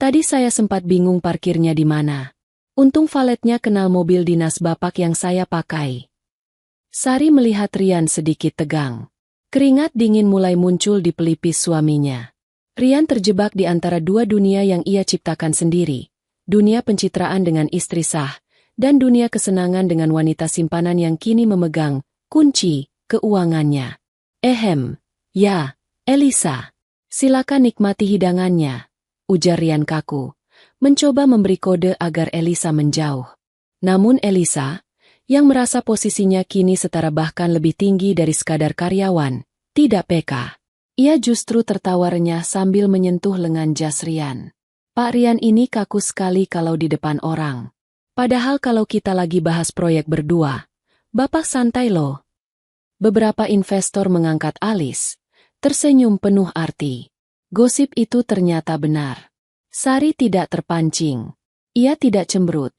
tadi saya sempat bingung parkirnya di mana. Untung valetnya kenal mobil dinas Bapak yang saya pakai." Sari melihat Rian sedikit tegang. Keringat dingin mulai muncul di pelipis suaminya. Rian terjebak di antara dua dunia yang ia ciptakan sendiri. Dunia pencitraan dengan istri sah, dan dunia kesenangan dengan wanita simpanan yang kini memegang kunci keuangannya. Ya, Elisa. Silakan nikmati hidangannya," ujar Rian kaku, mencoba memberi kode agar Elisa menjauh. Namun Elisa, yang merasa posisinya kini setara bahkan lebih tinggi dari sekadar karyawan, tidak peka. Ia justru tertawa renyah sambil menyentuh lengan jas Rian. "Pak Rian ini kaku sekali kalau di depan orang. Padahal kalau kita lagi bahas proyek berdua, Bapak santai loh." Beberapa investor mengangkat alis, tersenyum penuh arti. Gosip itu ternyata benar. Sari tidak terpancing. Ia tidak cemberut,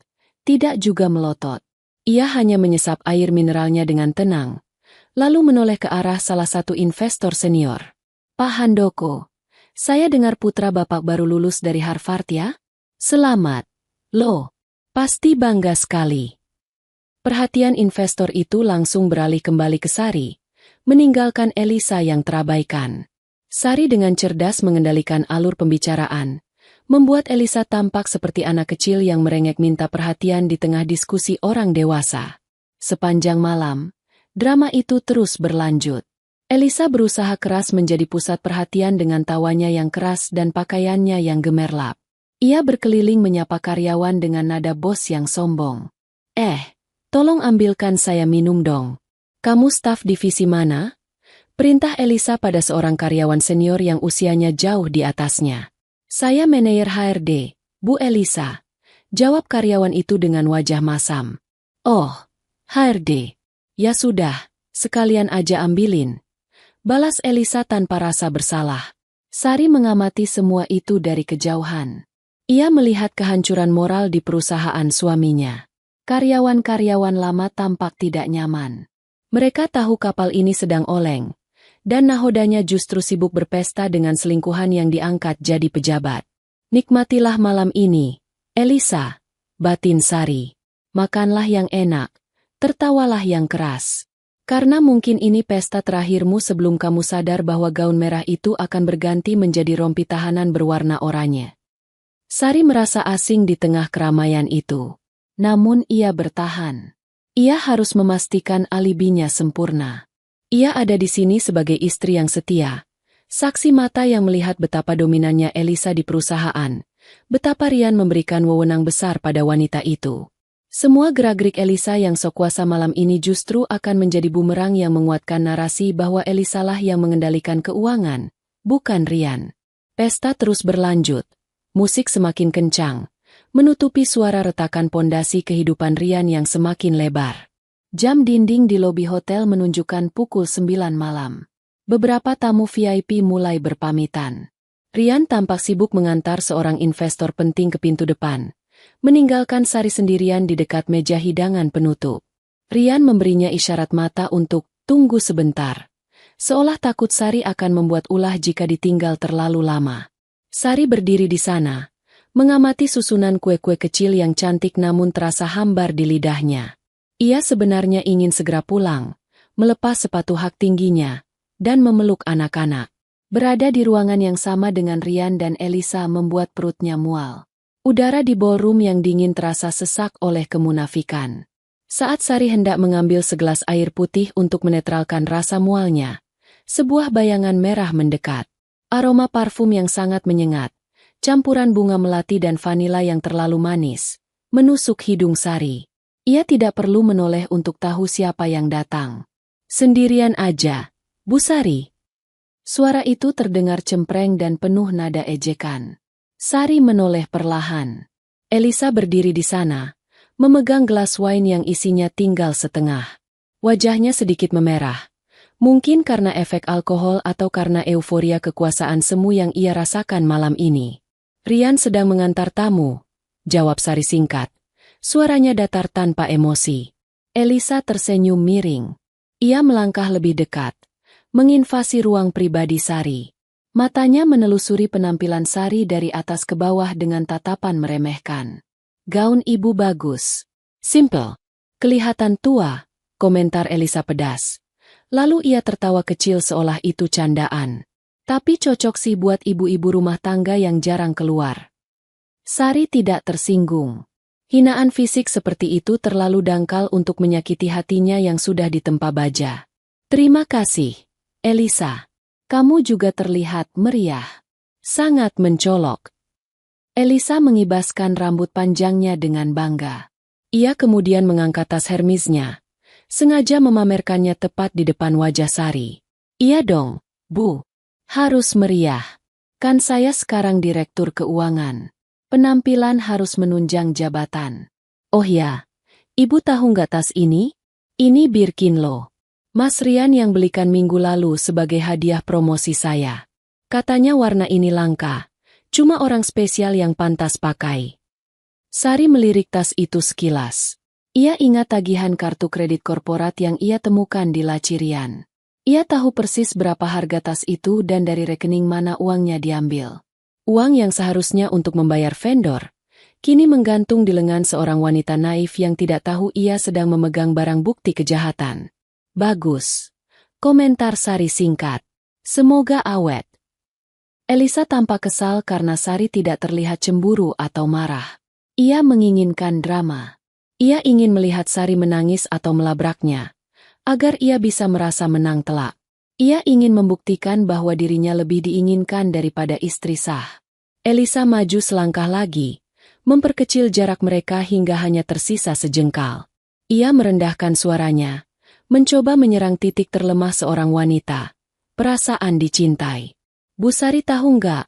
tidak juga melotot. Ia hanya menyesap air mineralnya dengan tenang, lalu menoleh ke arah salah satu investor senior. "Pak Handoko, saya dengar putra Bapak baru lulus dari Harvard ya? Selamat." "Loh, pasti bangga sekali." Perhatian investor itu langsung beralih kembali ke Sari, meninggalkan Elisa yang terabaikan. Sari dengan cerdas mengendalikan alur pembicaraan, membuat Elisa tampak seperti anak kecil yang merengek minta perhatian di tengah diskusi orang dewasa. Sepanjang malam, drama itu terus berlanjut. Elisa berusaha keras menjadi pusat perhatian dengan tawanya yang keras dan pakaiannya yang gemerlap. Ia berkeliling menyapa karyawan dengan nada bos yang sombong. Tolong ambilkan saya minum dong. Kamu staf divisi mana? Perintah Elisa pada seorang karyawan senior yang usianya jauh di atasnya. Saya manajer HRD, Bu Elisa. Jawab karyawan itu dengan wajah masam. Oh, HRD. Ya sudah, sekalian aja ambilin. Balas Elisa tanpa rasa bersalah. Sari mengamati semua itu dari kejauhan. Ia melihat kehancuran moral di perusahaan suaminya. Karyawan-karyawan lama tampak tidak nyaman. Mereka tahu kapal ini sedang oleng, dan nahodanya justru sibuk berpesta dengan selingkuhan yang diangkat jadi pejabat. Nikmatilah malam ini, Elisa, batin Sari. Makanlah yang enak, tertawalah yang keras. Karena mungkin ini pesta terakhirmu sebelum kamu sadar bahwa gaun merah itu akan berganti menjadi rompi tahanan berwarna oranye. Sari merasa asing di tengah keramaian itu. Namun ia bertahan. Ia harus memastikan alibinya sempurna. Ia ada di sini sebagai istri yang setia, saksi mata yang melihat betapa dominannya Elisa di perusahaan, betapa Rian memberikan wewenang besar pada wanita itu. Semua gerak-gerik Elisa yang sok kuasa malam ini justru akan menjadi bumerang yang menguatkan narasi bahwa Elisa lah yang mengendalikan keuangan, bukan Rian. Pesta terus berlanjut. Musik semakin kencang, menutupi suara retakan pondasi kehidupan Rian yang semakin lebar. Jam dinding di lobi hotel menunjukkan pukul 9 malam. Beberapa tamu VIP mulai berpamitan. Rian tampak sibuk mengantar seorang investor penting ke pintu depan, meninggalkan Sari sendirian di dekat meja hidangan penutup. Rian memberinya isyarat mata untuk tunggu sebentar, seolah takut Sari akan membuat ulah jika ditinggal terlalu lama. Sari berdiri di sana, mengamati susunan kue-kue kecil yang cantik namun terasa hambar di lidahnya. Ia sebenarnya ingin segera pulang, melepas sepatu hak tingginya, dan memeluk anak-anak. Berada di ruangan yang sama dengan Rian dan Elisa membuat perutnya mual. Udara di ballroom yang dingin terasa sesak oleh kemunafikan. Saat Sari hendak mengambil segelas air putih untuk menetralkan rasa mualnya, sebuah bayangan merah mendekat. Aroma parfum yang sangat menyengat, campuran bunga melati dan vanila yang terlalu manis, menusuk hidung Sari. Ia tidak perlu menoleh untuk tahu siapa yang datang. Sendirian aja, Bu Sari. Suara itu terdengar cempreng dan penuh nada ejekan. Sari menoleh perlahan. Elisa berdiri di sana, memegang gelas wine yang isinya tinggal setengah. Wajahnya sedikit memerah. Mungkin karena efek alkohol atau karena euforia kekuasaan semu yang ia rasakan malam ini. Rian sedang mengantar tamu, jawab Sari singkat. Suaranya datar tanpa emosi. Elisa tersenyum miring. Ia melangkah lebih dekat, menginvasi ruang pribadi Sari. Matanya menelusuri penampilan Sari dari atas ke bawah dengan tatapan meremehkan. Gaun ibu bagus. Simple. Kelihatan tua, komentar Elisa pedas. Lalu ia tertawa kecil seolah itu candaan. Tapi cocok sih buat ibu-ibu rumah tangga yang jarang keluar. Sari tidak tersinggung. Hinaan fisik seperti itu terlalu dangkal untuk menyakiti hatinya yang sudah ditempa baja. Terima kasih, Elisa. Kamu juga terlihat meriah. Sangat mencolok. Elisa mengibaskan rambut panjangnya dengan bangga. Ia kemudian mengangkat tas Hermesnya, sengaja memamerkannya tepat di depan wajah Sari. Iya dong, Bu. Harus meriah. Kan saya sekarang direktur keuangan. Penampilan harus menunjang jabatan. Oh ya, Ibu tahu nggak tas ini? Ini Birkin loh. Mas Rian yang belikan minggu lalu sebagai hadiah promosi saya. Katanya warna ini langka, cuma orang spesial yang pantas pakai. Sari melirik tas itu sekilas. Ia ingat tagihan kartu kredit korporat yang ia temukan di laci Rian. Ia tahu persis berapa harga tas itu dan dari rekening mana uangnya diambil. Uang yang seharusnya untuk membayar vendor, kini menggantung di lengan seorang wanita naif yang tidak tahu ia sedang memegang barang bukti kejahatan. Bagus. Komentar Sari singkat. Semoga awet. Elisa tampak kesal karena Sari tidak terlihat cemburu atau marah. Ia menginginkan drama. Ia ingin melihat Sari menangis atau melabraknya, agar ia bisa merasa menang telak. Ia ingin membuktikan bahwa dirinya lebih diinginkan daripada istri sah. Elisa maju selangkah lagi, memperkecil jarak mereka hingga hanya tersisa sejengkal. Ia merendahkan suaranya, mencoba menyerang titik terlemah seorang wanita. Perasaan dicintai. Bu Sari tahu nggak?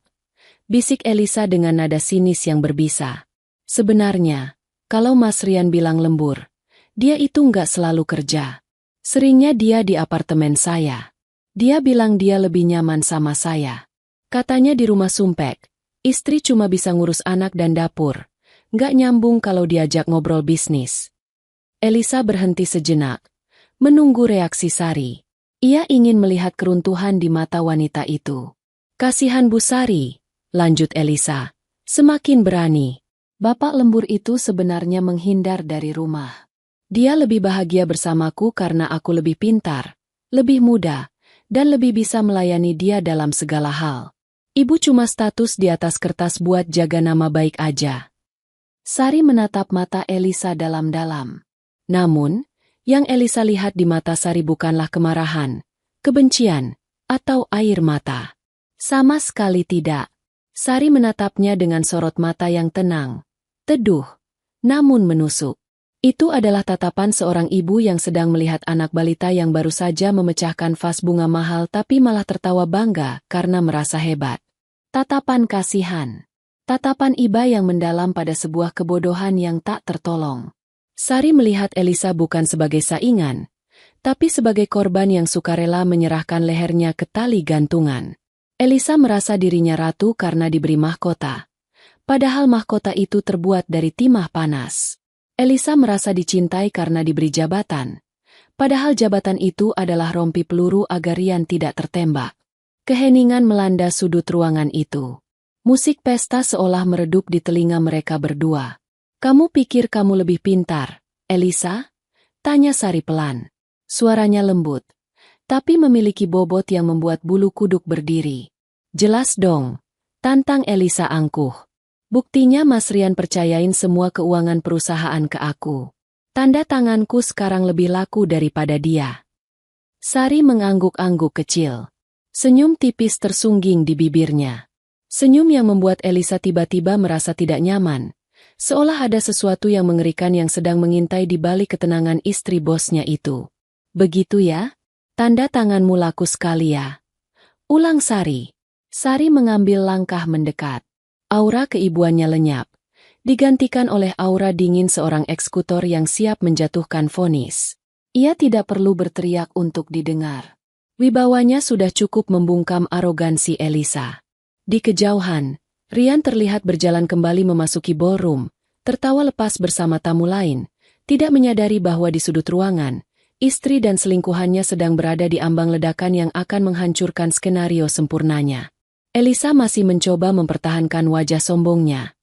Bisik Elisa dengan nada sinis yang berbisa. Sebenarnya, kalau Mas Rian bilang lembur, dia itu nggak selalu kerja. Seringnya dia di apartemen saya. Dia bilang dia lebih nyaman sama saya. Katanya di rumah sumpek, istri cuma bisa ngurus anak dan dapur. Nggak nyambung kalau diajak ngobrol bisnis. Elisa berhenti sejenak, menunggu reaksi Sari. Ia ingin melihat keruntuhan di mata wanita itu. Kasihan Bu Sari, lanjut Elisa, semakin berani. Bapak lembur itu sebenarnya menghindar dari rumah. Dia lebih bahagia bersamaku karena aku lebih pintar, lebih muda, dan lebih bisa melayani dia dalam segala hal. Ibu cuma status di atas kertas buat jaga nama baik aja. Sari menatap mata Elisa dalam-dalam. Namun, yang Elisa lihat di mata Sari bukanlah kemarahan, kebencian, atau air mata. Sama sekali tidak. Sari menatapnya dengan sorot mata yang tenang, teduh, namun menusuk. Itu adalah tatapan seorang ibu yang sedang melihat anak balita yang baru saja memecahkan vas bunga mahal tapi malah tertawa bangga karena merasa hebat. Tatapan kasihan. Tatapan iba yang mendalam pada sebuah kebodohan yang tak tertolong. Sari melihat Elisa bukan sebagai saingan, tapi sebagai korban yang sukarela menyerahkan lehernya ke tali gantungan. Elisa merasa dirinya ratu karena diberi mahkota. Padahal mahkota itu terbuat dari timah panas. Elisa merasa dicintai karena diberi jabatan. Padahal jabatan itu adalah rompi peluru agar Rian tidak tertembak. Keheningan melanda sudut ruangan itu. Musik pesta seolah meredup di telinga mereka berdua. Kamu pikir kamu lebih pintar, Elisa? Tanya Sari pelan. Suaranya lembut, tapi memiliki bobot yang membuat bulu kuduk berdiri. Jelas dong, tantang Elisa angkuh. Buktinya Mas Rian percayain semua keuangan perusahaan ke aku. Tanda tanganku sekarang lebih laku daripada dia. Sari mengangguk-angguk kecil. Senyum tipis tersungging di bibirnya. Senyum yang membuat Elisa tiba-tiba merasa tidak nyaman. Seolah ada sesuatu yang mengerikan yang sedang mengintai di balik ketenangan istri bosnya itu. Begitu ya? Tanda tanganmu laku sekali ya. Ulang Sari. Sari mengambil langkah mendekat. Aura keibuannya lenyap, digantikan oleh aura dingin seorang eksekutor yang siap menjatuhkan vonis. Ia tidak perlu berteriak untuk didengar. Wibawanya sudah cukup membungkam arogansi Elisa. Di kejauhan, Rian terlihat berjalan kembali memasuki ballroom, tertawa lepas bersama tamu lain, tidak menyadari bahwa di sudut ruangan, istri dan selingkuhannya sedang berada di ambang ledakan yang akan menghancurkan skenario sempurnanya. Elisa masih mencoba mempertahankan wajah sombongnya,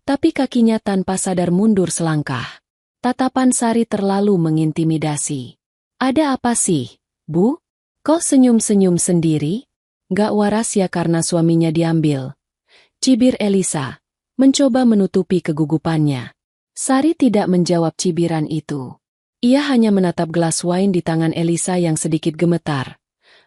tapi kakinya tanpa sadar mundur selangkah. Tatapan Sari terlalu mengintimidasi. Ada apa sih, Bu? Kok senyum-senyum sendiri? Gak waras ya karena suaminya diambil. Cibir Elisa, mencoba menutupi kegugupannya. Sari tidak menjawab cibiran itu. Ia hanya menatap gelas wine di tangan Elisa yang sedikit gemetar,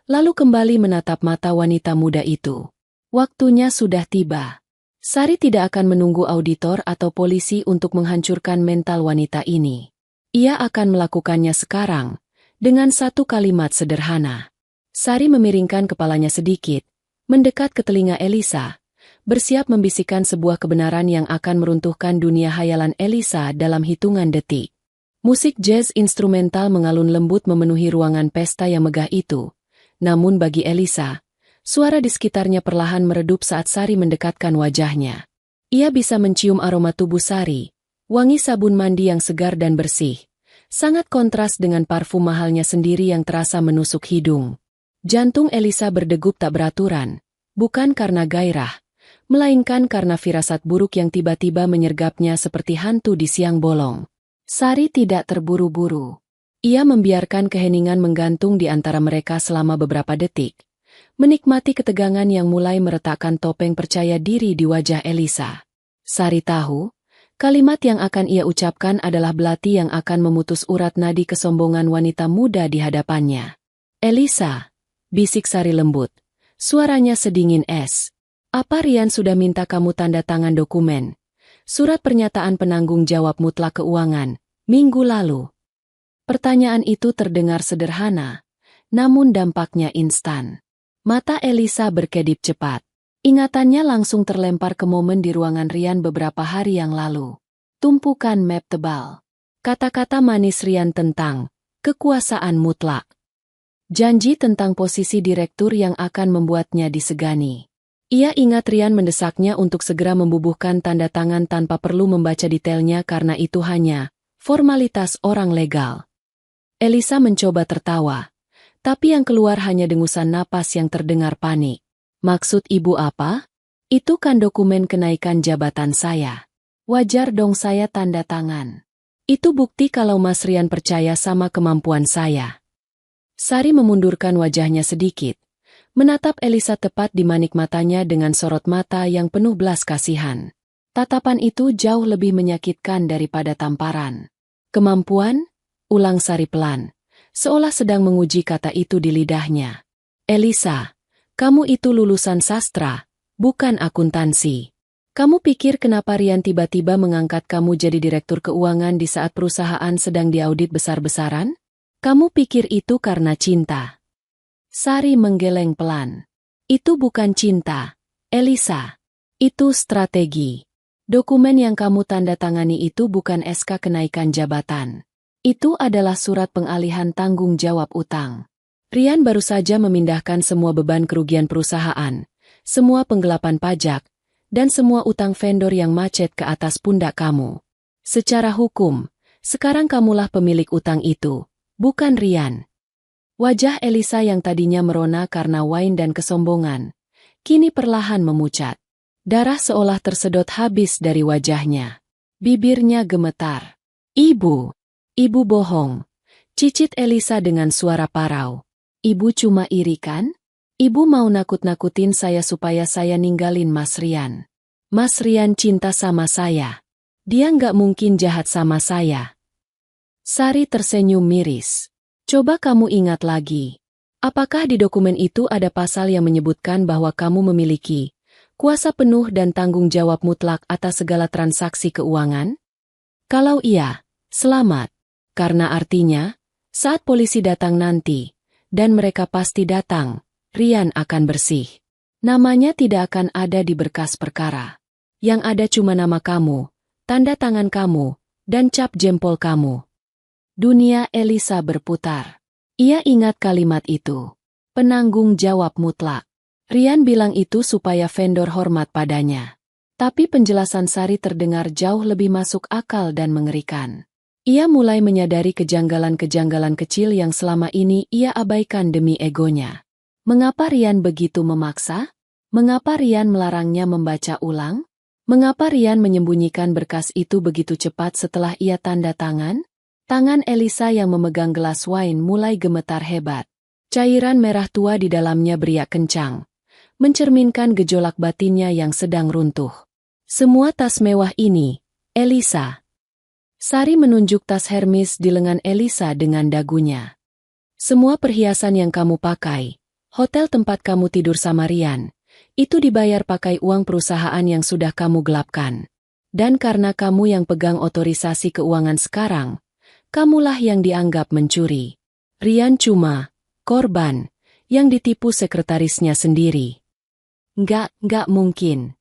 lalu kembali menatap mata wanita muda itu. Waktunya sudah tiba. Sari tidak akan menunggu auditor atau polisi untuk menghancurkan mental wanita ini. Ia akan melakukannya sekarang, dengan satu kalimat sederhana. Sari memiringkan kepalanya sedikit, mendekat ke telinga Elisa, bersiap membisikkan sebuah kebenaran yang akan meruntuhkan dunia hayalan Elisa dalam hitungan detik. Musik jazz instrumental mengalun lembut memenuhi ruangan pesta yang megah itu. Namun bagi Elisa, suara di sekitarnya perlahan meredup saat Sari mendekatkan wajahnya. Ia bisa mencium aroma tubuh Sari, wangi sabun mandi yang segar dan bersih, sangat kontras dengan parfum mahalnya sendiri yang terasa menusuk hidung. Jantung Elisa berdegup tak beraturan, bukan karena gairah, melainkan karena firasat buruk yang tiba-tiba menyergapnya seperti hantu di siang bolong. Sari tidak terburu-buru. Ia membiarkan keheningan menggantung di antara mereka selama beberapa detik, menikmati ketegangan yang mulai meretakkan topeng percaya diri di wajah Elisa. Sari tahu, kalimat yang akan ia ucapkan adalah belati yang akan memutus urat nadi kesombongan wanita muda di hadapannya. "Elisa," bisik Sari lembut, suaranya sedingin es. "Apa Rian sudah minta kamu tanda tangan dokumen? Surat pernyataan penanggung jawab mutlak keuangan, minggu lalu." Pertanyaan itu terdengar sederhana, namun dampaknya instan. Mata Elisa berkedip cepat. Ingatannya langsung terlempar ke momen di ruangan Rian beberapa hari yang lalu. Tumpukan map tebal. Kata-kata manis Rian tentang kekuasaan mutlak. Janji tentang posisi direktur yang akan membuatnya disegani. Ia ingat Rian mendesaknya untuk segera membubuhkan tanda tangan tanpa perlu membaca detailnya karena itu hanya formalitas orang legal. Elisa mencoba tertawa, tapi yang keluar hanya dengusan napas yang terdengar panik. "Maksud ibu apa? Itu kan dokumen kenaikan jabatan saya. Wajar dong saya tanda tangan. Itu bukti kalau Mas Rian percaya sama kemampuan saya." Sari memundurkan wajahnya sedikit, menatap Elisa tepat di manik matanya dengan sorot mata yang penuh belas kasihan. Tatapan itu jauh lebih menyakitkan daripada tamparan. "Kemampuan?" ulang Sari pelan, seolah sedang menguji kata itu di lidahnya. "Elisa, kamu itu lulusan sastra, bukan akuntansi. Kamu pikir kenapa Rian tiba-tiba mengangkat kamu jadi direktur keuangan di saat perusahaan sedang diaudit besar-besaran? Kamu pikir itu karena cinta?" Sari menggeleng pelan. "Itu bukan cinta, Elisa. Itu strategi. Dokumen yang kamu tanda tangani itu bukan SK kenaikan jabatan. Itu adalah surat pengalihan tanggung jawab utang. Rian baru saja memindahkan semua beban kerugian perusahaan, semua penggelapan pajak, dan semua utang vendor yang macet ke atas pundak kamu. Secara hukum, sekarang kamulah pemilik utang itu, bukan Rian." Wajah Elisa yang tadinya merona karena wine dan kesombongan, kini perlahan memucat. Darah seolah tersedot habis dari wajahnya. Bibirnya gemetar. "Ibu! Ibu bohong," cicit Elisa dengan suara parau. "Ibu cuma iri kan? Ibu mau nakut-nakutin saya supaya saya ninggalin Mas Rian. Mas Rian cinta sama saya. Dia nggak mungkin jahat sama saya." Sari tersenyum miris. "Coba kamu ingat lagi. Apakah di dokumen itu ada pasal yang menyebutkan bahwa kamu memiliki kuasa penuh dan tanggung jawab mutlak atas segala transaksi keuangan? Kalau iya, selamat. Karena artinya, saat polisi datang nanti, dan mereka pasti datang, Rian akan bersih. Namanya tidak akan ada di berkas perkara. Yang ada cuma nama kamu, tanda tangan kamu, dan cap jempol kamu." Dunia Elisa berputar. Ia ingat kalimat itu. Penanggung jawab mutlak. Rian bilang itu supaya vendor hormat padanya. Tapi penjelasan Sari terdengar jauh lebih masuk akal dan mengerikan. Ia mulai menyadari kejanggalan-kejanggalan kecil yang selama ini ia abaikan demi egonya. Mengapa Rian begitu memaksa? Mengapa Rian melarangnya membaca ulang? Mengapa Rian menyembunyikan berkas itu begitu cepat setelah ia tanda tangan? Tangan Elisa yang memegang gelas wine mulai gemetar hebat. Cairan merah tua di dalamnya beriak kencang, mencerminkan gejolak batinnya yang sedang runtuh. "Semua tas mewah ini, Elisa." Sari menunjuk tas Hermes di lengan Elisa dengan dagunya. "Semua perhiasan yang kamu pakai, hotel tempat kamu tidur sama Rian, itu dibayar pakai uang perusahaan yang sudah kamu gelapkan. Dan karena kamu yang pegang otorisasi keuangan sekarang, kamulah yang dianggap mencuri. Rian cuma korban yang ditipu sekretarisnya sendiri." Nggak mungkin."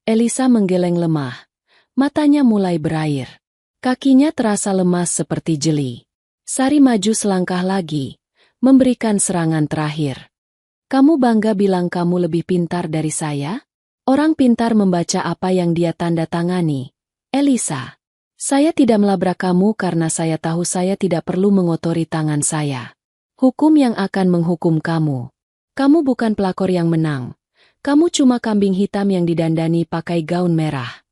Elisa menggeleng lemah. Matanya mulai berair. Kakinya terasa lemas seperti jeli. Sari maju selangkah lagi, memberikan serangan terakhir. "Kamu bangga bilang kamu lebih pintar dari saya? Orang pintar membaca apa yang dia tanda tangani. Elisa, saya tidak melabrak kamu karena saya tahu saya tidak perlu mengotori tangan saya. Hukum yang akan menghukum kamu. Kamu bukan pelakor yang menang. Kamu cuma kambing hitam yang didandani pakai gaun merah.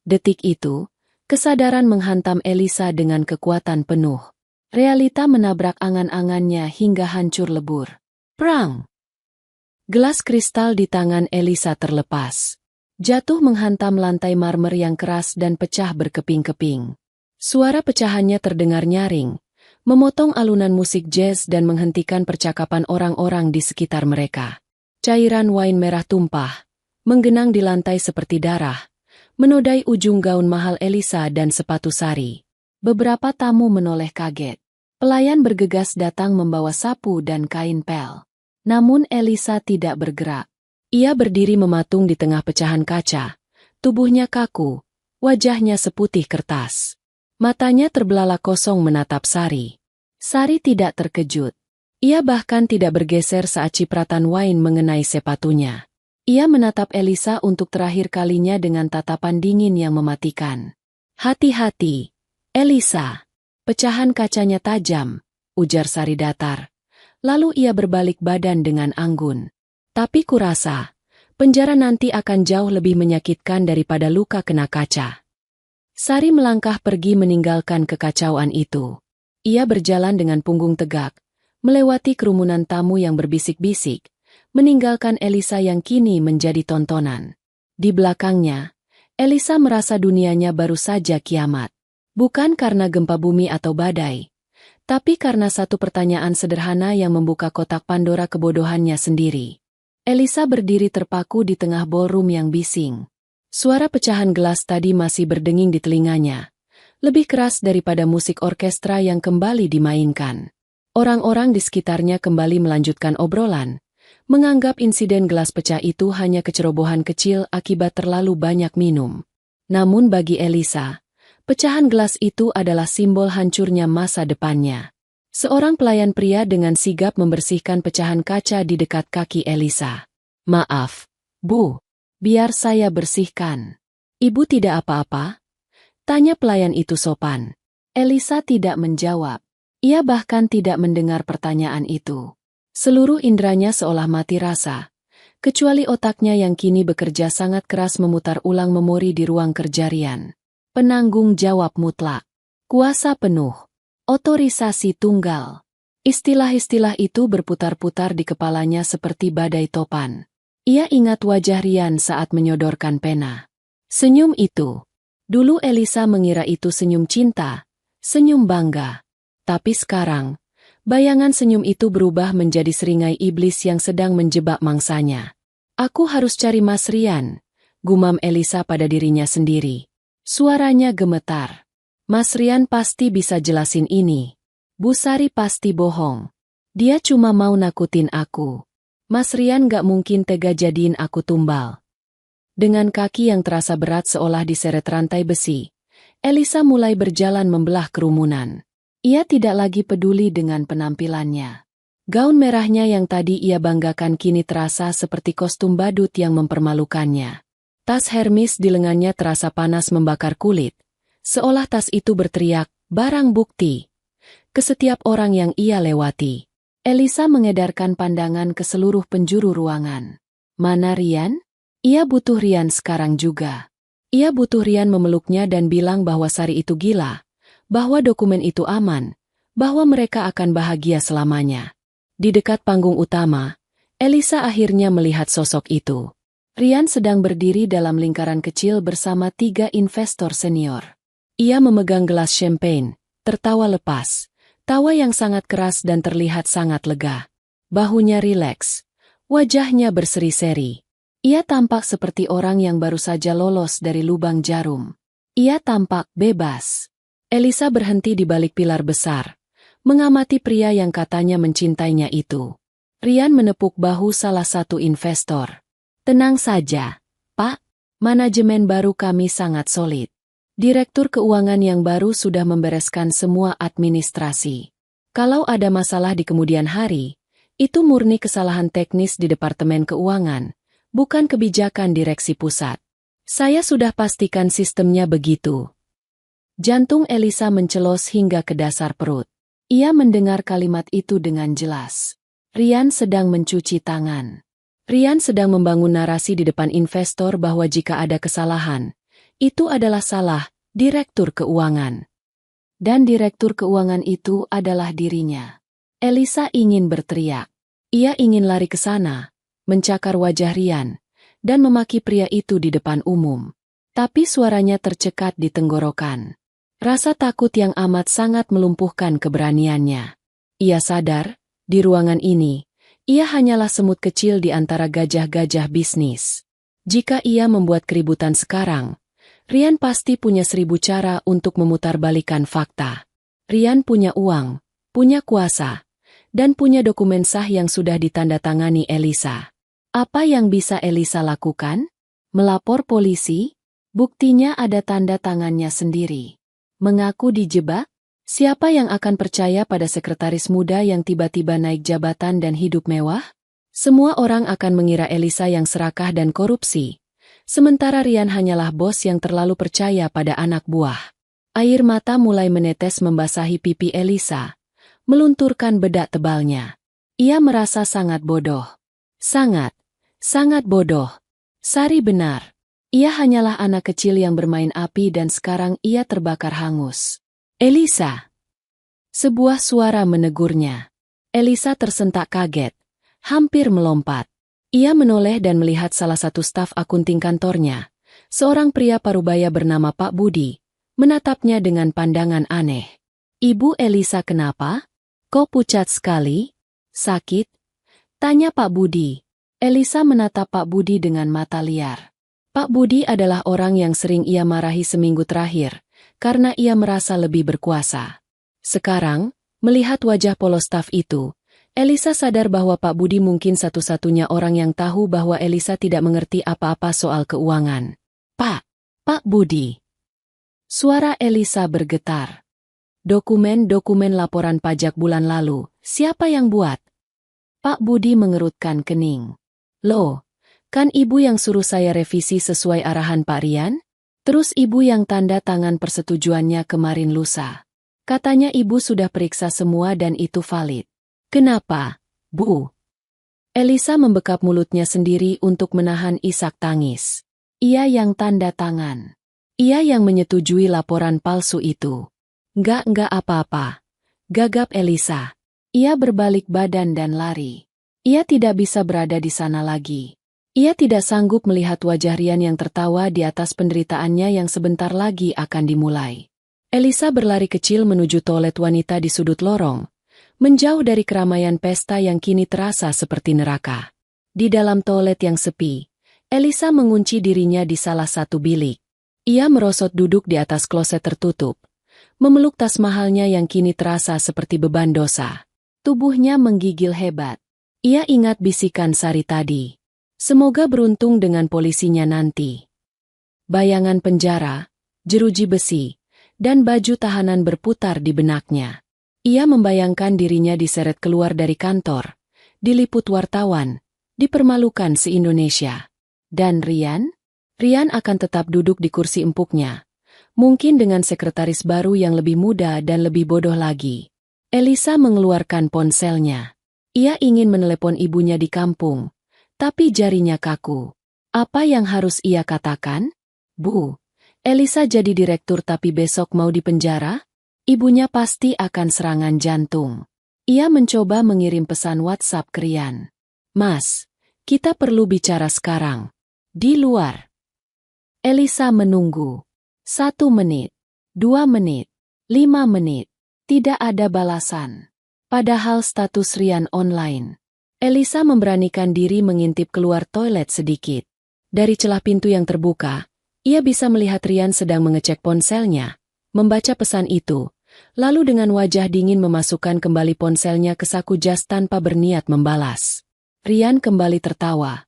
Detik itu, kesadaran menghantam Elisa dengan kekuatan penuh. Realita menabrak angan-angannya hingga hancur lebur. Prang! Gelas kristal di tangan Elisa terlepas. Jatuh menghantam lantai marmer yang keras dan pecah berkeping-keping. Suara pecahannya terdengar nyaring, memotong alunan musik jazz dan menghentikan percakapan orang-orang di sekitar mereka. Cairan wine merah tumpah, menggenang di lantai seperti darah, menodai ujung gaun mahal Elisa dan sepatu sari. Beberapa tamu menoleh kaget. Pelayan bergegas datang membawa sapu dan kain pel. Namun Elisa tidak bergerak. Ia berdiri mematung di tengah pecahan kaca. Tubuhnya kaku, wajahnya seputih kertas. Matanya terbelalak kosong menatap Sari. Sari tidak terkejut. Ia bahkan tidak bergeser saat cipratan wine mengenai sepatunya. Ia menatap Elisa untuk terakhir kalinya dengan tatapan dingin yang mematikan. Hati-hati, Elisa. Pecahan kacanya tajam, ujar Sari datar. Lalu ia berbalik badan dengan anggun. Tapi kurasa, penjara nanti akan jauh lebih menyakitkan daripada luka kena kaca. Sari melangkah pergi meninggalkan kekacauan itu. Ia berjalan dengan punggung tegak, melewati kerumunan tamu yang berbisik-bisik, meninggalkan Elisa yang kini menjadi tontonan. Di belakangnya, Elisa merasa dunianya baru saja kiamat. Bukan karena gempa bumi atau badai, tapi karena satu pertanyaan sederhana yang membuka kotak Pandora kebodohannya sendiri. Elisa berdiri terpaku di tengah ballroom yang bising. Suara pecahan gelas tadi masih berdenging di telinganya, lebih keras daripada musik orkestra yang kembali dimainkan. Orang-orang di sekitarnya kembali melanjutkan obrolan, menganggap insiden gelas pecah itu hanya kecerobohan kecil akibat terlalu banyak minum. Namun bagi Elisa, pecahan gelas itu adalah simbol hancurnya masa depannya. Seorang pelayan pria dengan sigap membersihkan pecahan kaca di dekat kaki Elisa. "Maaf, Bu, biar saya bersihkan." "Ibu tidak apa-apa?" tanya pelayan itu sopan. Elisa tidak menjawab. Ia bahkan tidak mendengar pertanyaan itu. Seluruh indranya seolah mati rasa, kecuali otaknya yang kini bekerja sangat keras memutar ulang memori di ruang kerja Rian. Penanggung jawab mutlak, kuasa penuh, otorisasi tunggal. Istilah-istilah itu berputar-putar di kepalanya seperti badai topan. Ia ingat wajah Rian saat menyodorkan pena. Senyum itu. Dulu Elisa mengira itu senyum cinta, senyum bangga. Tapi sekarang, bayangan senyum itu berubah menjadi seringai iblis yang sedang menjebak mangsanya. "Aku harus cari Mas Rian," gumam Elisa pada dirinya sendiri. Suaranya gemetar. "Mas Rian pasti bisa jelasin ini. Bu Sari pasti bohong. Dia cuma mau nakutin aku. Mas Rian gak mungkin tega jadiin aku tumbal." Dengan kaki yang terasa berat seolah diseret rantai besi, Elisa mulai berjalan membelah kerumunan. Ia tidak lagi peduli dengan penampilannya. Gaun merahnya yang tadi ia banggakan kini terasa seperti kostum badut yang mempermalukannya. Tas Hermes di lengannya terasa panas membakar kulit, seolah tas itu berteriak, "Barang bukti!" ke setiap orang yang ia lewati. Elisa mengedarkan pandangan ke seluruh penjuru ruangan. Mana Rian? Ia butuh Rian sekarang juga. Ia butuh Rian memeluknya dan bilang bahwa Sari itu gila, bahwa dokumen itu aman, bahwa mereka akan bahagia selamanya. Di dekat panggung utama, Elisa akhirnya melihat sosok itu. Rian sedang berdiri dalam lingkaran kecil bersama 3 investor senior. Ia memegang gelas champagne, tertawa lepas, tawa yang sangat keras dan terlihat sangat lega. Bahunya rileks, wajahnya berseri-seri. Ia tampak seperti orang yang baru saja lolos dari lubang jarum. Ia tampak bebas. Elisa berhenti di balik pilar besar, mengamati pria yang katanya mencintainya itu. Rian menepuk bahu salah satu investor. "Tenang saja, Pak. Manajemen baru kami sangat solid. Direktur keuangan yang baru sudah membereskan semua administrasi. Kalau ada masalah di kemudian hari, itu murni kesalahan teknis di Departemen Keuangan, bukan kebijakan direksi pusat. Saya sudah pastikan sistemnya begitu." Jantung Elisa mencelos hingga ke dasar perut. Ia mendengar kalimat itu dengan jelas. Rian sedang mencuci tangan. Rian sedang membangun narasi di depan investor bahwa jika ada kesalahan, itu adalah salah direktur keuangan. Dan direktur keuangan itu adalah dirinya. Elisa ingin berteriak. Ia ingin lari ke sana, mencakar wajah Rian, dan memaki pria itu di depan umum. Tapi suaranya tercekat di tenggorokan. Rasa takut yang amat sangat melumpuhkan keberaniannya. Ia sadar, di ruangan ini, ia hanyalah semut kecil di antara gajah-gajah bisnis. Jika ia membuat keributan sekarang, Rian pasti punya 1000 cara untuk memutarbalikkan fakta. Rian punya uang, punya kuasa, dan punya dokumen sah yang sudah ditandatangani Elisa. Apa yang bisa Elisa lakukan? Melapor polisi? Buktinya ada tanda tangannya sendiri. Mengaku dijebak? Siapa yang akan percaya pada sekretaris muda yang tiba-tiba naik jabatan dan hidup mewah? Semua orang akan mengira Elisa yang serakah dan korupsi. Sementara Rian hanyalah bos yang terlalu percaya pada anak buah. Air mata mulai menetes membasahi pipi Elisa, melunturkan bedak tebalnya. Ia merasa sangat bodoh. Sangat bodoh. Sari benar. Ia hanyalah anak kecil yang bermain api dan sekarang ia terbakar hangus. Elisa! Sebuah suara menegurnya. Elisa tersentak kaget, hampir melompat. Ia menoleh dan melihat salah satu staf akunting kantornya, seorang pria parubaya bernama Pak Budi, menatapnya dengan pandangan aneh. Ibu Elisa kenapa? Kok pucat sekali? Sakit? Tanya Pak Budi. Elisa menatap Pak Budi dengan mata liar. Pak Budi adalah orang yang sering ia marahi seminggu terakhir, karena ia merasa lebih berkuasa. Sekarang, melihat wajah polos staf itu, Elisa sadar bahwa Pak Budi mungkin satu-satunya orang yang tahu bahwa Elisa tidak mengerti apa-apa soal keuangan. Pak Budi. Suara Elisa bergetar. Dokumen-dokumen laporan pajak bulan lalu, siapa yang buat? Pak Budi mengerutkan kening. Loh, kan ibu yang suruh saya revisi sesuai arahan Pak Rian? Terus ibu yang tanda tangan persetujuannya kemarin lusa. Katanya ibu sudah periksa semua dan itu valid. Kenapa, Bu? Elisa membekap mulutnya sendiri untuk menahan isak tangis. Ia yang tanda tangan. Ia yang menyetujui laporan palsu itu. Enggak apa-apa. Gagap Elisa. Ia berbalik badan dan lari. Ia tidak bisa berada di sana lagi. Ia tidak sanggup melihat wajah Rian yang tertawa di atas penderitaannya yang sebentar lagi akan dimulai. Elisa berlari kecil menuju toilet wanita di sudut lorong, menjauh dari keramaian pesta yang kini terasa seperti neraka. Di dalam toilet yang sepi, Elisa mengunci dirinya di salah satu bilik. Ia merosot duduk di atas kloset tertutup, memeluk tas mahalnya yang kini terasa seperti beban dosa. Tubuhnya menggigil hebat. Ia ingat bisikan Sari tadi. Semoga beruntung dengan polisinya nanti. Bayangan penjara, jeruji besi, dan baju tahanan berputar di benaknya. Ia membayangkan dirinya diseret keluar dari kantor, diliput wartawan, dipermalukan se-Indonesia. Dan Rian? Rian akan tetap duduk di kursi empuknya, mungkin dengan sekretaris baru yang lebih muda dan lebih bodoh lagi. Elisa mengeluarkan ponselnya. Ia ingin menelepon ibunya di kampung. Tapi jarinya kaku. Apa yang harus ia katakan? Bu, Elisa jadi direktur tapi besok mau dipenjara? Ibunya pasti akan serangan jantung. Ia mencoba mengirim pesan WhatsApp ke Rian. Mas, kita perlu bicara sekarang. Di luar. Elisa menunggu. 1 menit, 2 menit, 5 menit. Tidak ada balasan. Padahal status Rian online. Elisa memberanikan diri mengintip keluar toilet sedikit. Dari celah pintu yang terbuka, ia bisa melihat Rian sedang mengecek ponselnya, membaca pesan itu, lalu dengan wajah dingin memasukkan kembali ponselnya ke saku jas tanpa berniat membalas. Rian kembali tertawa,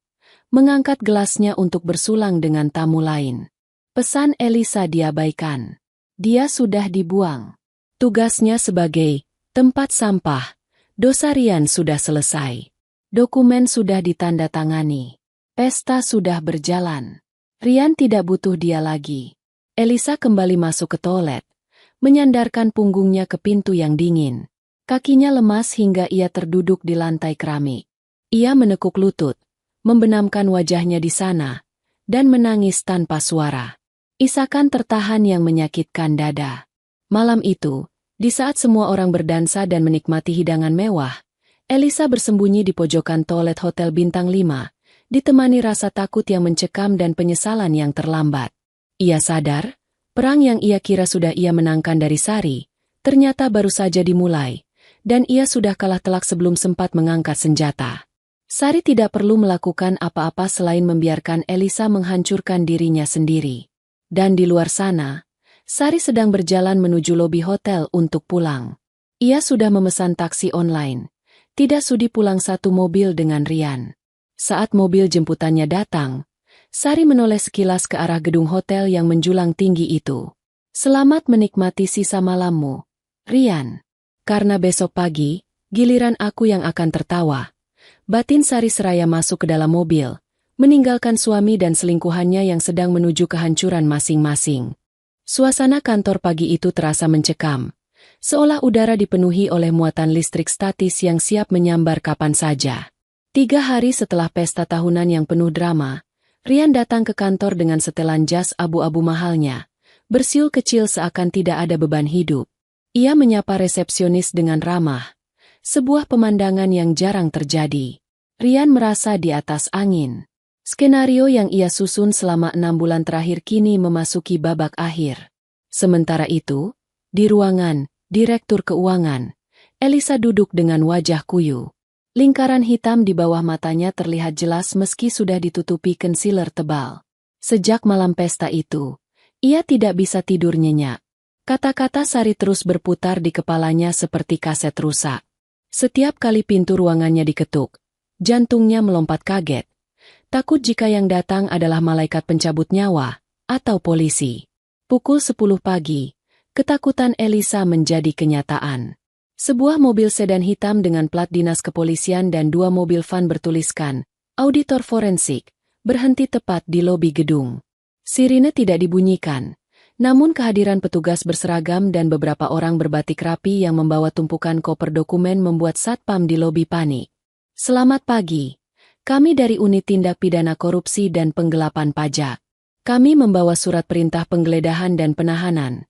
mengangkat gelasnya untuk bersulang dengan tamu lain. Pesan Elisa diabaikan. Dia sudah dibuang. Tugasnya sebagai tempat sampah, dosa Rian sudah selesai. Dokumen sudah ditandatangani. Pesta sudah berjalan. Rian tidak butuh dia lagi. Elisa kembali masuk ke toilet, menyandarkan punggungnya ke pintu yang dingin. Kakinya lemas hingga ia terduduk di lantai keramik. Ia menekuk lutut, membenamkan wajahnya di sana, dan menangis tanpa suara. Isakan tertahan yang menyakitkan dada. Malam itu, di saat semua orang berdansa dan menikmati hidangan mewah, Elisa bersembunyi di pojokan toilet Hotel Bintang 5, ditemani rasa takut yang mencekam dan penyesalan yang terlambat. Ia sadar, perang yang ia kira sudah ia menangkan dari Sari, ternyata baru saja dimulai, dan ia sudah kalah telak sebelum sempat mengangkat senjata. Sari tidak perlu melakukan apa-apa selain membiarkan Elisa menghancurkan dirinya sendiri. Dan di luar sana, Sari sedang berjalan menuju lobi hotel untuk pulang. Ia sudah memesan taksi online. Tidak sudi pulang satu mobil dengan Rian. Saat mobil jemputannya datang, Sari menoleh sekilas ke arah gedung hotel yang menjulang tinggi itu. Selamat menikmati sisa malammu, Rian. Karena besok pagi, giliran aku yang akan tertawa. Batin Sari seraya masuk ke dalam mobil, meninggalkan suami dan selingkuhannya yang sedang menuju kehancuran masing-masing. Suasana kantor pagi itu terasa mencekam, seolah udara dipenuhi oleh muatan listrik statis yang siap menyambar kapan saja. 3 hari setelah pesta tahunan yang penuh drama, Rian datang ke kantor dengan setelan jas abu-abu mahalnya, bersiul kecil seakan tidak ada beban hidup. Ia menyapa resepsionis dengan ramah, sebuah pemandangan yang jarang terjadi. Rian merasa di atas angin. Skenario yang ia susun selama 6 bulan terakhir kini memasuki babak akhir. Sementara itu, di ruangan Direktur Keuangan, Elisa duduk dengan wajah kuyu. Lingkaran hitam di bawah matanya terlihat jelas meski sudah ditutupi concealer tebal. Sejak malam pesta itu, ia tidak bisa tidur nyenyak. Kata-kata Sari terus berputar di kepalanya seperti kaset rusak. Setiap kali pintu ruangannya diketuk, jantungnya melompat kaget. Takut jika yang datang adalah malaikat pencabut nyawa, atau polisi. Pukul 10 pagi, ketakutan Elisa menjadi kenyataan. Sebuah mobil sedan hitam dengan plat dinas kepolisian dan 2 mobil van bertuliskan, Auditor Forensik, berhenti tepat di lobi gedung. Sirine tidak dibunyikan, namun kehadiran petugas berseragam dan beberapa orang berbatik rapi yang membawa tumpukan koper dokumen membuat satpam di lobi panik. Selamat pagi. Kami dari Unit Tindak Pidana Korupsi dan Penggelapan Pajak. Kami membawa surat perintah penggeledahan dan penahanan.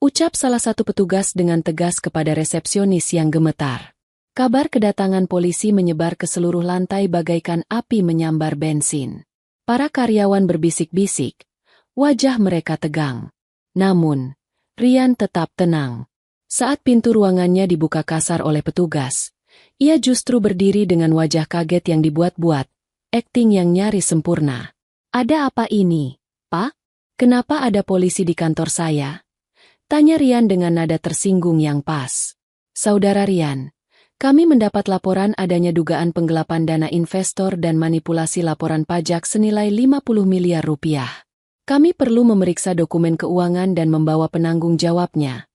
Ucap salah satu petugas dengan tegas kepada resepsionis yang gemetar. Kabar kedatangan polisi menyebar ke seluruh lantai bagaikan api menyambar bensin. Para karyawan berbisik-bisik. Wajah mereka tegang. Namun, Rian tetap tenang. Saat pintu ruangannya dibuka kasar oleh petugas, ia justru berdiri dengan wajah kaget yang dibuat-buat, akting yang nyaris sempurna. Ada apa ini, Pak? Kenapa ada polisi di kantor saya? Tanya Rian dengan nada tersinggung yang pas. Saudara Rian, kami mendapat laporan adanya dugaan penggelapan dana investor dan manipulasi laporan pajak senilai 50 miliar rupiah. Kami perlu memeriksa dokumen keuangan dan membawa penanggung jawabnya.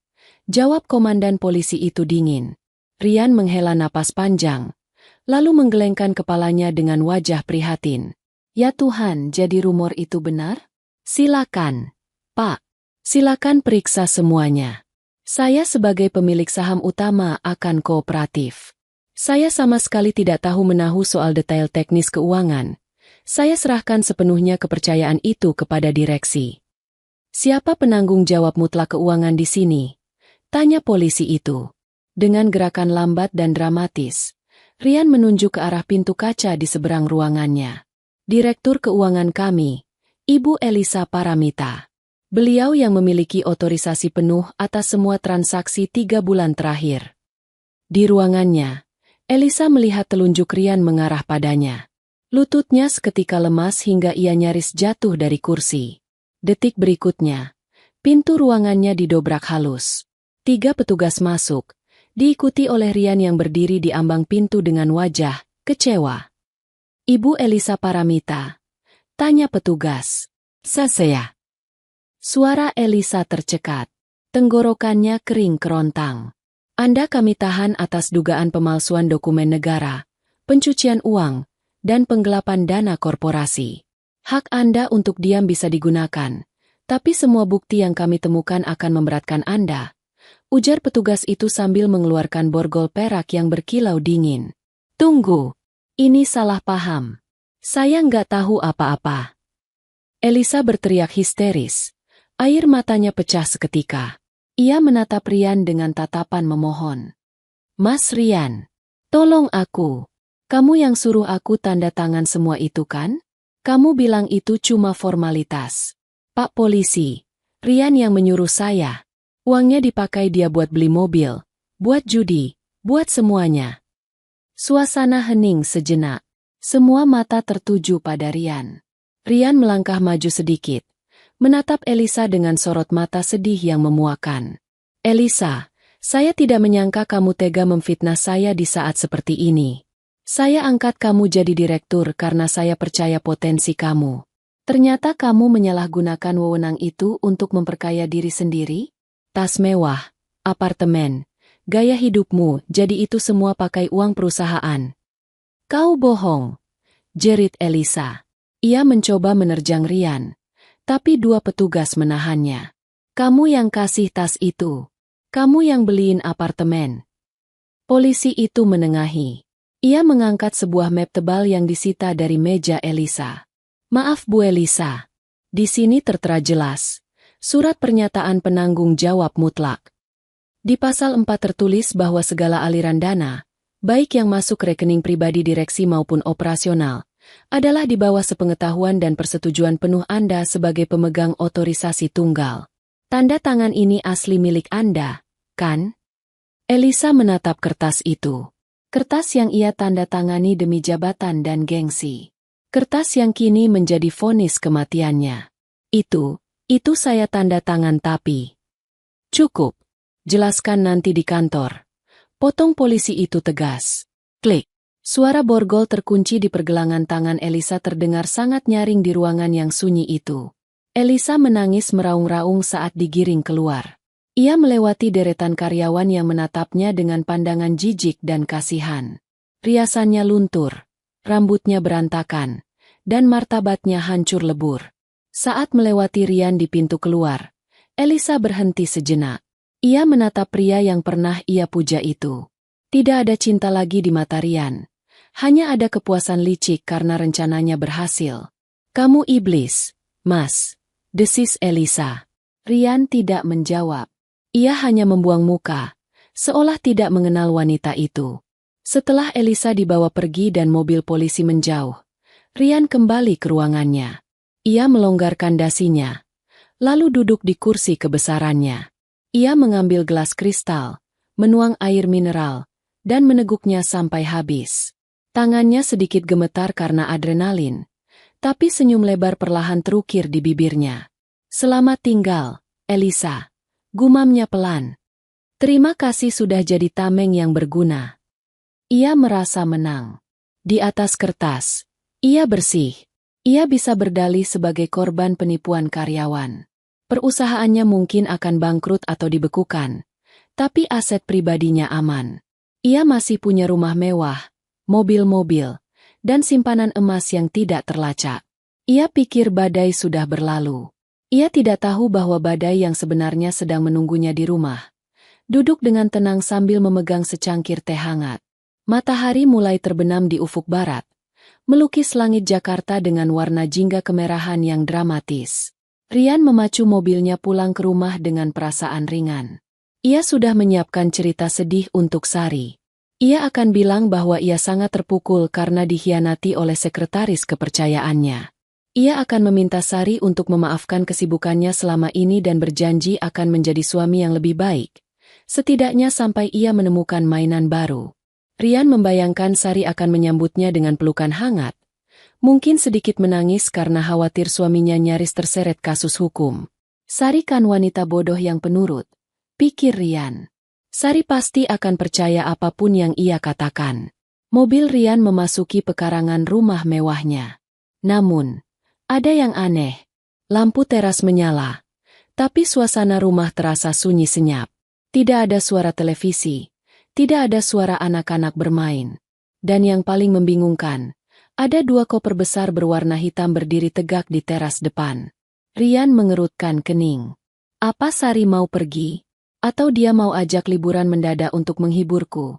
Jawab komandan polisi itu dingin. Rian menghela napas panjang, lalu menggelengkan kepalanya dengan wajah prihatin. Ya Tuhan, jadi rumor itu benar? Silakan, Pak. Silakan periksa semuanya. Saya sebagai pemilik saham utama akan kooperatif. Saya sama sekali tidak tahu menahu soal detail teknis keuangan. Saya serahkan sepenuhnya kepercayaan itu kepada direksi. Siapa penanggung jawab mutlak keuangan di sini? Tanya polisi itu. Dengan gerakan lambat dan dramatis, Rian menunjuk ke arah pintu kaca di seberang ruangannya. Direktur Keuangan kami, Ibu Elisa Paramita. Beliau yang memiliki otorisasi penuh atas semua transaksi 3 bulan terakhir. Di ruangannya, Elisa melihat telunjuk Rian mengarah padanya. Lututnya seketika lemas hingga ia nyaris jatuh dari kursi. Detik berikutnya, pintu ruangannya didobrak halus. 3 petugas masuk, diikuti oleh Rian yang berdiri di ambang pintu dengan wajah kecewa. Ibu Elisa Paramita. Tanya petugas. Saya. Suara Elisa tercekat. Tenggorokannya kering kerontang. Anda kami tahan atas dugaan pemalsuan dokumen negara, pencucian uang, dan penggelapan dana korporasi. Hak Anda untuk diam bisa digunakan, tapi semua bukti yang kami temukan akan memberatkan Anda. Ujar petugas itu sambil mengeluarkan borgol perak yang berkilau dingin. Tunggu, ini salah paham. Saya nggak tahu apa-apa. Elisa berteriak histeris. Air matanya pecah seketika. Ia menatap Rian dengan tatapan memohon. Mas Rian, tolong aku. Kamu yang suruh aku tanda tangan semua itu kan? Kamu bilang itu cuma formalitas. Pak polisi, Rian yang menyuruh saya. Uangnya dipakai dia buat beli mobil, buat judi, buat semuanya. Suasana hening sejenak. Semua mata tertuju pada Rian. Rian melangkah maju sedikit, menatap Elisa dengan sorot mata sedih yang memuakan. Elisa, saya tidak menyangka kamu tega memfitnah saya di saat seperti ini. Saya angkat kamu jadi direktur karena saya percaya potensi kamu. Ternyata kamu menyalahgunakan wewenang itu untuk memperkaya diri sendiri? Tas mewah, apartemen, gaya hidupmu, jadi itu semua pakai uang perusahaan. Kau bohong, jerit Elisa. Ia mencoba menerjang Rian, tapi dua petugas menahannya. Kamu yang kasih tas itu. Kamu yang beliin apartemen. Polisi itu menengahi. Ia mengangkat sebuah map tebal yang disita dari meja Elisa. Maaf Bu Elisa. Di sini tertera jelas. Surat pernyataan penanggung jawab mutlak. Di pasal 4 tertulis bahwa segala aliran dana, baik yang masuk rekening pribadi direksi maupun operasional, adalah di bawah sepengetahuan dan persetujuan penuh Anda sebagai pemegang otorisasi tunggal. Tanda tangan ini asli milik Anda, kan? Elisa menatap kertas itu. Kertas yang ia tanda tangani demi jabatan dan gengsi. Kertas yang kini menjadi vonis kematiannya. Itu saya tanda tangan tapi. Cukup. Jelaskan nanti di kantor. Potong polisi itu tegas. Klik. Suara borgol terkunci di pergelangan tangan Elisa terdengar sangat nyaring di ruangan yang sunyi itu. Elisa menangis meraung-raung saat digiring keluar. Ia melewati deretan karyawan yang menatapnya dengan pandangan jijik dan kasihan. Riasannya luntur, rambutnya berantakan, dan martabatnya hancur lebur. Saat melewati Rian di pintu keluar, Elisa berhenti sejenak. Ia menatap pria yang pernah ia puja itu. Tidak ada cinta lagi di mata Rian. Hanya ada kepuasan licik karena rencananya berhasil. Kamu iblis, Mas, desis Elisa. Rian tidak menjawab. Ia hanya membuang muka, seolah tidak mengenal wanita itu. Setelah Elisa dibawa pergi dan mobil polisi menjauh, Rian kembali ke ruangannya. Ia melonggarkan dasinya, lalu duduk di kursi kebesarannya. Ia mengambil gelas kristal, menuang air mineral, dan meneguknya sampai habis. Tangannya sedikit gemetar karena adrenalin, tapi senyum lebar perlahan terukir di bibirnya. Selamat tinggal, Elisa, gumamnya pelan. Terima kasih sudah jadi tameng yang berguna. Ia merasa menang. Di atas kertas, ia bersih. Ia bisa berdalih sebagai korban penipuan karyawan. Perusahaannya mungkin akan bangkrut atau dibekukan, tapi aset pribadinya aman. Ia masih punya rumah mewah, mobil-mobil, dan simpanan emas yang tidak terlacak. Ia pikir badai sudah berlalu. Ia tidak tahu bahwa badai yang sebenarnya sedang menunggunya di rumah. Duduk dengan tenang sambil memegang secangkir teh hangat. Matahari mulai terbenam di ufuk barat, melukis langit Jakarta dengan warna jingga kemerahan yang dramatis. Rian memacu mobilnya pulang ke rumah dengan perasaan ringan. Ia sudah menyiapkan cerita sedih untuk Sari. Ia akan bilang bahwa ia sangat terpukul karena dikhianati oleh sekretaris kepercayaannya. Ia akan meminta Sari untuk memaafkan kesibukannya selama ini dan berjanji akan menjadi suami yang lebih baik. Setidaknya sampai ia menemukan mainan baru. Rian membayangkan Sari akan menyambutnya dengan pelukan hangat. Mungkin sedikit menangis karena khawatir suaminya nyaris terseret kasus hukum. Sari kan wanita bodoh yang penurut, pikir Rian. Sari pasti akan percaya apapun yang ia katakan. Mobil Rian memasuki pekarangan rumah mewahnya. Namun, ada yang aneh. Lampu teras menyala, tapi suasana rumah terasa sunyi senyap. Tidak ada suara televisi, tidak ada suara anak-anak bermain. Dan yang paling membingungkan, ada dua koper besar berwarna hitam berdiri tegak di teras depan. Rian mengerutkan kening. Apa Sari mau pergi? Atau dia mau ajak liburan mendadak untuk menghiburku?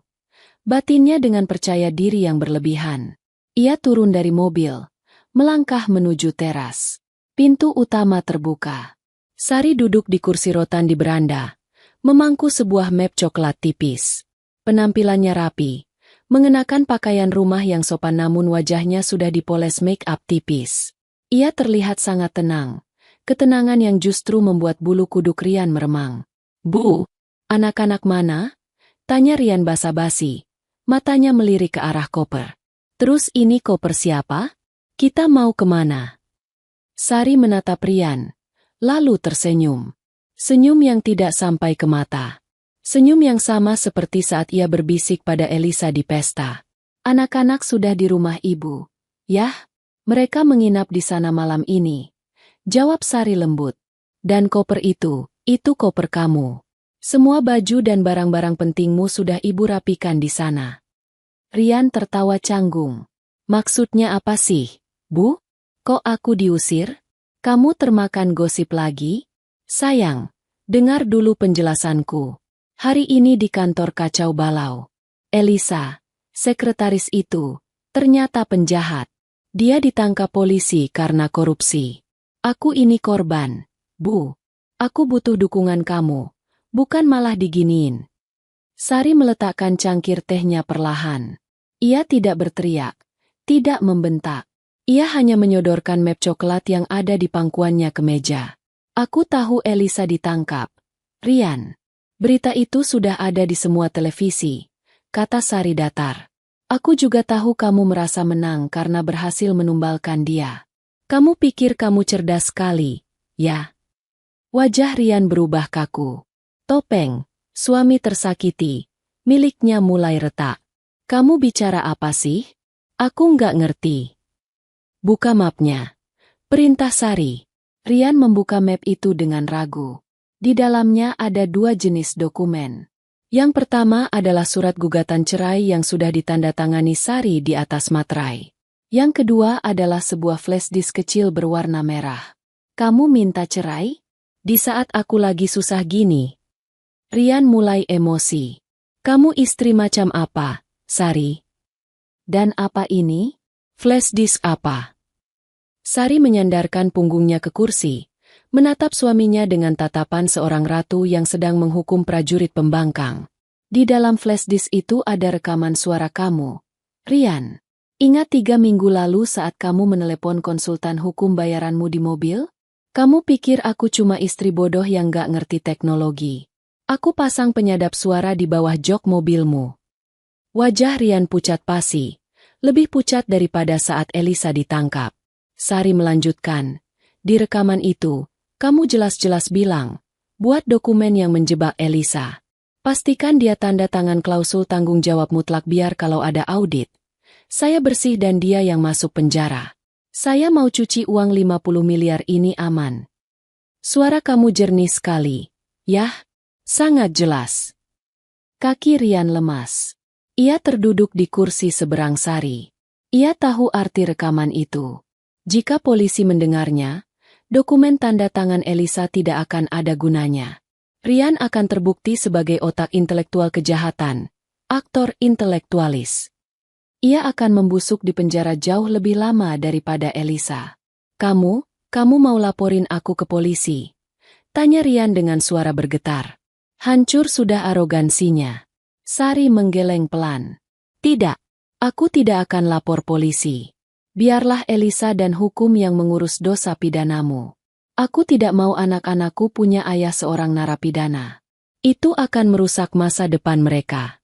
Batinnya dengan percaya diri yang berlebihan. Ia turun dari mobil, melangkah menuju teras. Pintu utama terbuka. Sari duduk di kursi rotan di beranda, memangku sebuah map coklat tipis. Penampilannya rapi, mengenakan pakaian rumah yang sopan namun wajahnya sudah dipoles make up tipis. Ia terlihat sangat tenang, ketenangan yang justru membuat bulu kuduk Rian meremang. "Bu, anak-anak mana?" tanya Rian basa-basi, matanya melirik ke arah koper. "Terus ini koper siapa? Kita mau kemana?" Sari menatap Rian, lalu tersenyum. Senyum yang tidak sampai ke mata. Senyum yang sama seperti saat ia berbisik pada Elisa di pesta. "Anak-anak sudah di rumah ibu. Yah, mereka menginap di sana malam ini," jawab Sari lembut. "Dan koper itu koper kamu. Semua baju dan barang-barang pentingmu sudah ibu rapikan di sana." Rian tertawa canggung. "Maksudnya apa sih, Bu? Kok aku diusir? Kamu termakan gosip lagi?" "Sayang, dengar dulu penjelasanku. Hari ini di kantor kacau balau. Elisa, sekretaris itu, ternyata penjahat. Dia ditangkap polisi karena korupsi. Aku ini korban, Bu. Aku butuh dukungan kamu, bukan malah diginiin." Sari meletakkan cangkir tehnya perlahan. Ia tidak berteriak, tidak membentak. Ia hanya menyodorkan map coklat yang ada di pangkuannya ke meja. "Aku tahu Elisa ditangkap, Rian. Berita itu sudah ada di semua televisi," kata Sari datar. "Aku juga tahu kamu merasa menang karena berhasil menumbalkan dia. Kamu pikir kamu cerdas sekali, ya?" Wajah Rian berubah kaku. Topeng, suami tersakiti, miliknya mulai retak. "Kamu bicara apa sih? Aku nggak ngerti." "Buka mapnya," perintah Sari. Rian membuka map itu dengan ragu. Di dalamnya ada 2 jenis dokumen. Yang pertama adalah surat gugatan cerai yang sudah ditandatangani Sari di atas materai. Yang kedua adalah sebuah flash disk kecil berwarna merah. "Kamu minta cerai? Di saat aku lagi susah gini?" Rian mulai emosi. "Kamu istri macam apa, Sari? Dan apa ini? Flash disk apa?" Sari menyandarkan punggungnya ke kursi, menatap suaminya dengan tatapan seorang ratu yang sedang menghukum prajurit pembangkang. "Di dalam flash disk itu ada rekaman suara kamu, Rian. Ingat 3 minggu lalu saat kamu menelepon konsultan hukum bayaranmu di mobil? Kamu pikir aku cuma istri bodoh yang gak ngerti teknologi? Aku pasang penyadap suara di bawah jok mobilmu." Wajah Rian pucat pasi, lebih pucat daripada saat Elisa ditangkap. Sari melanjutkan, "Di rekaman itu, kamu jelas-jelas bilang, buat dokumen yang menjebak Elisa. Pastikan dia tanda tangan klausul tanggung jawab mutlak biar kalau ada audit, saya bersih dan dia yang masuk penjara. Saya mau cuci uang 50 miliar ini aman." Suara kamu jernih sekali. Yah, sangat jelas. Kaki Rian lemas. Ia terduduk di kursi seberang Sari. Ia tahu arti rekaman itu. Jika polisi mendengarnya, dokumen tanda tangan Elisa tidak akan ada gunanya. Rian akan terbukti sebagai otak intelektual kejahatan, aktor intelektualis. Ia akan membusuk di penjara jauh lebih lama daripada Elisa. Kamu mau laporin aku ke polisi?" tanya Rian dengan suara bergetar. Hancur sudah arogansinya. Sari menggeleng pelan. "Tidak, aku tidak akan lapor polisi. Biarlah Elisa dan hukum yang mengurus dosa pidanamu. Aku tidak mau anak-anakku punya ayah seorang narapidana. Itu akan merusak masa depan mereka."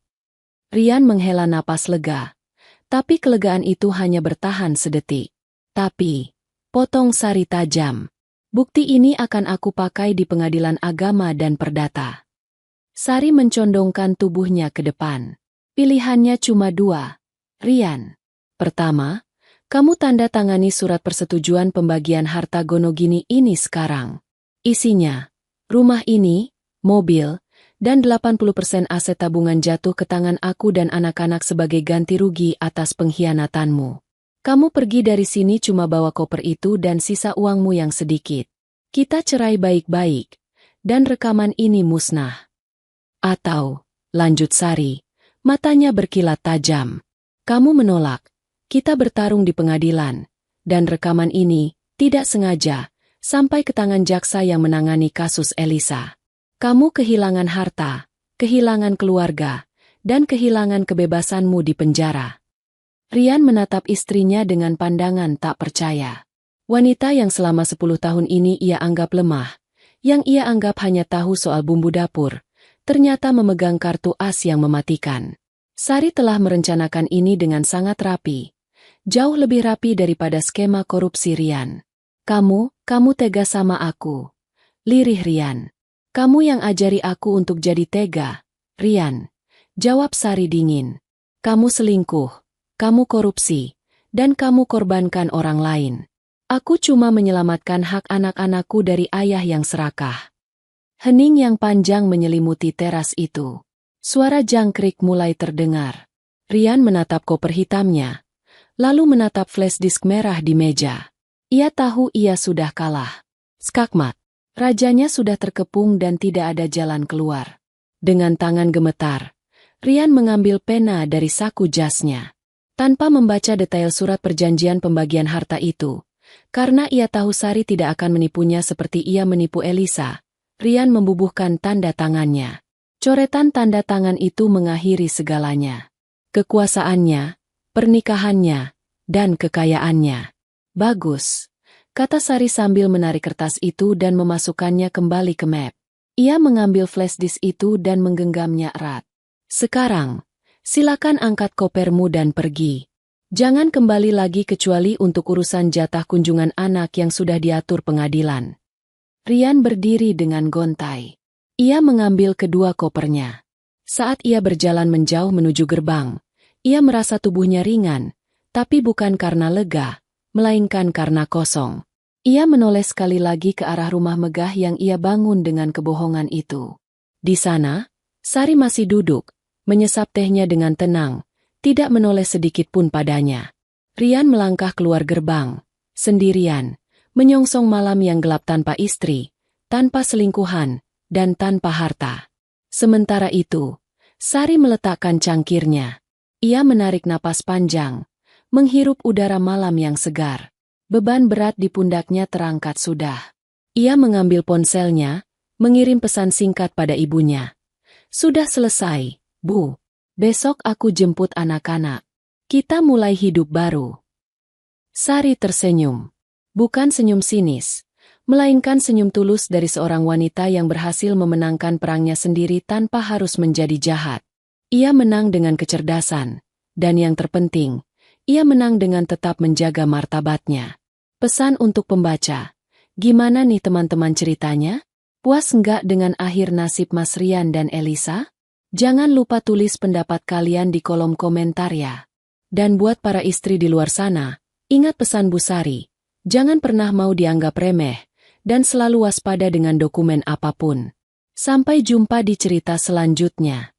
Rian menghela napas lega, tapi kelegaan itu hanya bertahan sedetik. "Tapi," potong Sari tajam, "bukti ini akan aku pakai di pengadilan agama dan perdata." Sari mencondongkan tubuhnya ke depan. "Pilihannya cuma 2, Rian. Pertama, kamu tanda tangani surat persetujuan pembagian harta Gonogini ini sekarang. Isinya, rumah ini, mobil, dan 80% aset tabungan jatuh ke tangan aku dan anak-anak sebagai ganti rugi atas pengkhianatanmu. Kamu pergi dari sini cuma bawa koper itu dan sisa uangmu yang sedikit. Kita cerai baik-baik, dan rekaman ini musnah. Atau," lanjut Sari, matanya berkilat tajam, "kamu menolak. Kita bertarung di pengadilan, dan rekaman ini, tidak sengaja, sampai ke tangan jaksa yang menangani kasus Elisa. Kamu kehilangan harta, kehilangan keluarga, dan kehilangan kebebasanmu di penjara. Rian menatap istrinya dengan pandangan tak percaya. Wanita yang selama 10 tahun ini ia anggap lemah, yang ia anggap hanya tahu soal bumbu dapur, ternyata memegang kartu as yang mematikan. Sari telah merencanakan ini dengan sangat rapi. Jauh lebih rapi daripada skema korupsi Rian. Kamu tega sama aku. Lirih Rian. Kamu yang ajari aku untuk jadi tega, Rian. Jawab Sari dingin. Kamu selingkuh, kamu korupsi, dan kamu korbankan orang lain. Aku cuma menyelamatkan hak anak-anakku dari ayah yang serakah. Hening yang panjang menyelimuti teras itu. Suara jangkrik mulai terdengar. Rian menatap koper hitamnya, lalu menatap flash disk merah di meja. Ia tahu ia sudah kalah. Skakmat. Rajanya sudah terkepung dan tidak ada jalan keluar. Dengan tangan gemetar, Rian mengambil pena dari saku jasnya. Tanpa membaca detail surat perjanjian pembagian harta itu, karena ia tahu Sari tidak akan menipunya seperti ia menipu Elisa, Rian membubuhkan tanda tangannya. Coretan tanda tangan itu mengakhiri segalanya. Kekuasaannya, pernikahannya, dan kekayaannya. Bagus, kata Sari sambil menarik kertas itu dan memasukkannya kembali ke map. Ia mengambil flash disk itu dan menggenggamnya erat. Sekarang, silakan angkat kopermu dan pergi. Jangan kembali lagi kecuali untuk urusan jatah kunjungan anak yang sudah diatur pengadilan. Rian berdiri dengan gontai. Ia mengambil kedua kopernya. Saat ia berjalan menjauh menuju gerbang, ia merasa tubuhnya ringan, tapi bukan karena lega, melainkan karena kosong. Ia menoleh sekali lagi ke arah rumah megah yang ia bangun dengan kebohongan itu. Di sana, Sari masih duduk, menyesap tehnya dengan tenang, tidak menoleh sedikit pun padanya. Rian melangkah keluar gerbang, sendirian, menyongsong malam yang gelap tanpa istri, tanpa selingkuhan, dan tanpa harta. Sementara itu, Sari meletakkan cangkirnya. Ia menarik napas panjang, menghirup udara malam yang segar. Beban berat di pundaknya terangkat sudah. Ia mengambil ponselnya, mengirim pesan singkat pada ibunya. Sudah selesai, Bu. Besok aku jemput anak-anak. Kita mulai hidup baru. Sari tersenyum. Bukan senyum sinis, melainkan senyum tulus dari seorang wanita yang berhasil memenangkan perangnya sendiri tanpa harus menjadi jahat. Ia menang dengan kecerdasan, dan yang terpenting, ia menang dengan tetap menjaga martabatnya. Pesan untuk pembaca. Gimana nih teman-teman ceritanya? Puas nggak dengan akhir nasib Mas Rian dan Elisa? Jangan lupa tulis pendapat kalian di kolom komentar ya. Dan buat para istri di luar sana, ingat pesan Bu Sari, jangan pernah mau dianggap remeh, dan selalu waspada dengan dokumen apapun. Sampai jumpa di cerita selanjutnya.